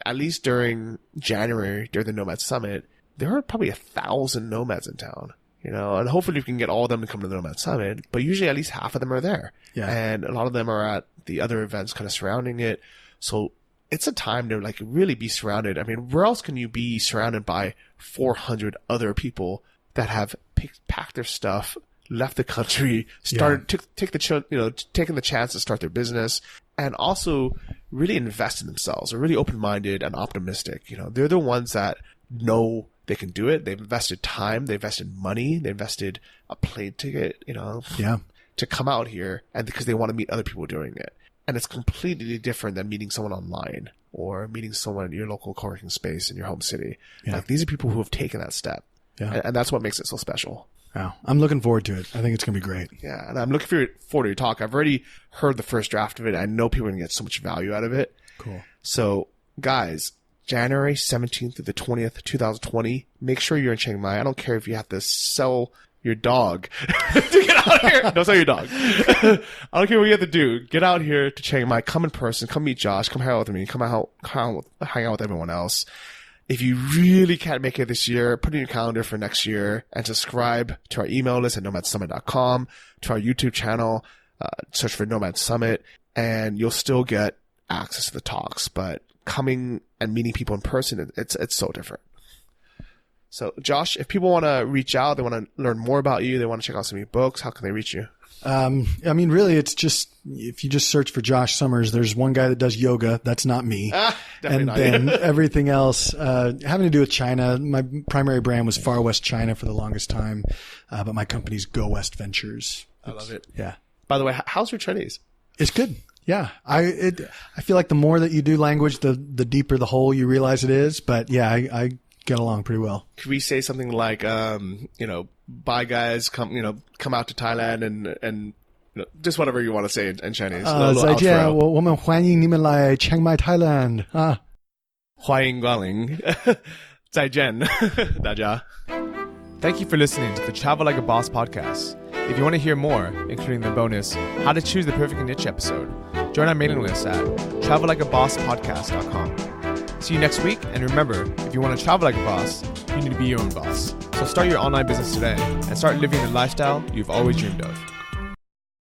at least during January, during the Nomad Summit, there are probably 1,000 nomads in town. And hopefully we can get all of them to come to the Nomad Summit, but usually at least half of them are there. Yeah. And a lot of them are at the other events kind of surrounding it. So it's a time to like really be surrounded. I mean, where else can you be surrounded by 400 other people that have packed their stuff, left the country, taken the chance to start their business, and also really invest in themselves, are really open-minded and optimistic. They're the ones that know they can do it. They've invested time, they invested money, they invested a plane ticket, to come out here, and because they want to meet other people doing it. And it's completely different than meeting someone online or meeting someone in your local co-working space in your home city. Yeah. Like these are people who have taken that step. Yeah. And that's what makes it so special. Wow. I'm looking forward to it. I think it's going to be great. Yeah. And I'm looking forward to your talk. I've already heard the first draft of it. I know people are going to get so much value out of it. Cool. So guys, January 17th to the 20th, 2020, make sure you're in Chiang Mai. I don't care if you have to sell your dog to get out here. Don't sell your dog. I don't care what you have to do. Get out here to Chiang Mai. Come in person. Come meet Josh. Come hang out with me. Hang out with everyone else. If you really can't make it this year, put in your calendar for next year and subscribe to our email list at nomadsummit.com, to our YouTube channel, search for Nomad Summit, and you'll still get access to the talks. But coming and meeting people in person, it's so different. So, Josh, if people want to reach out, they want to learn more about you, they want to check out some of your books, how can they reach you? I mean, really, it's just, if you just search for Josh Summers, there's one guy that does yoga. That's not me. And then everything else, having to do with China. My primary brand was Far West China for the longest time. But my company's Go West Ventures. I love it. Yeah. By the way, how's your Chinese? It's good. Yeah. I feel like the more that you do language, the deeper the hole you realize it is. But yeah, I get along pretty well. Could we say something like, bye guys, come out to Thailand and just whatever you want to say in Chinese. 再见，我们欢迎你们来 Chiang Mai, Thailand. 欢迎光临。再见，大家。Thank you for listening to the Travel Like a Boss podcast. If you want to hear more, including the bonus How to Choose the Perfect Niche episode, join our mailing list at travellikeabosspodcast.com. See you next week, and remember, if you want to travel like a boss, you need to be your own boss. So start your online business today and start living the lifestyle you've always dreamed of.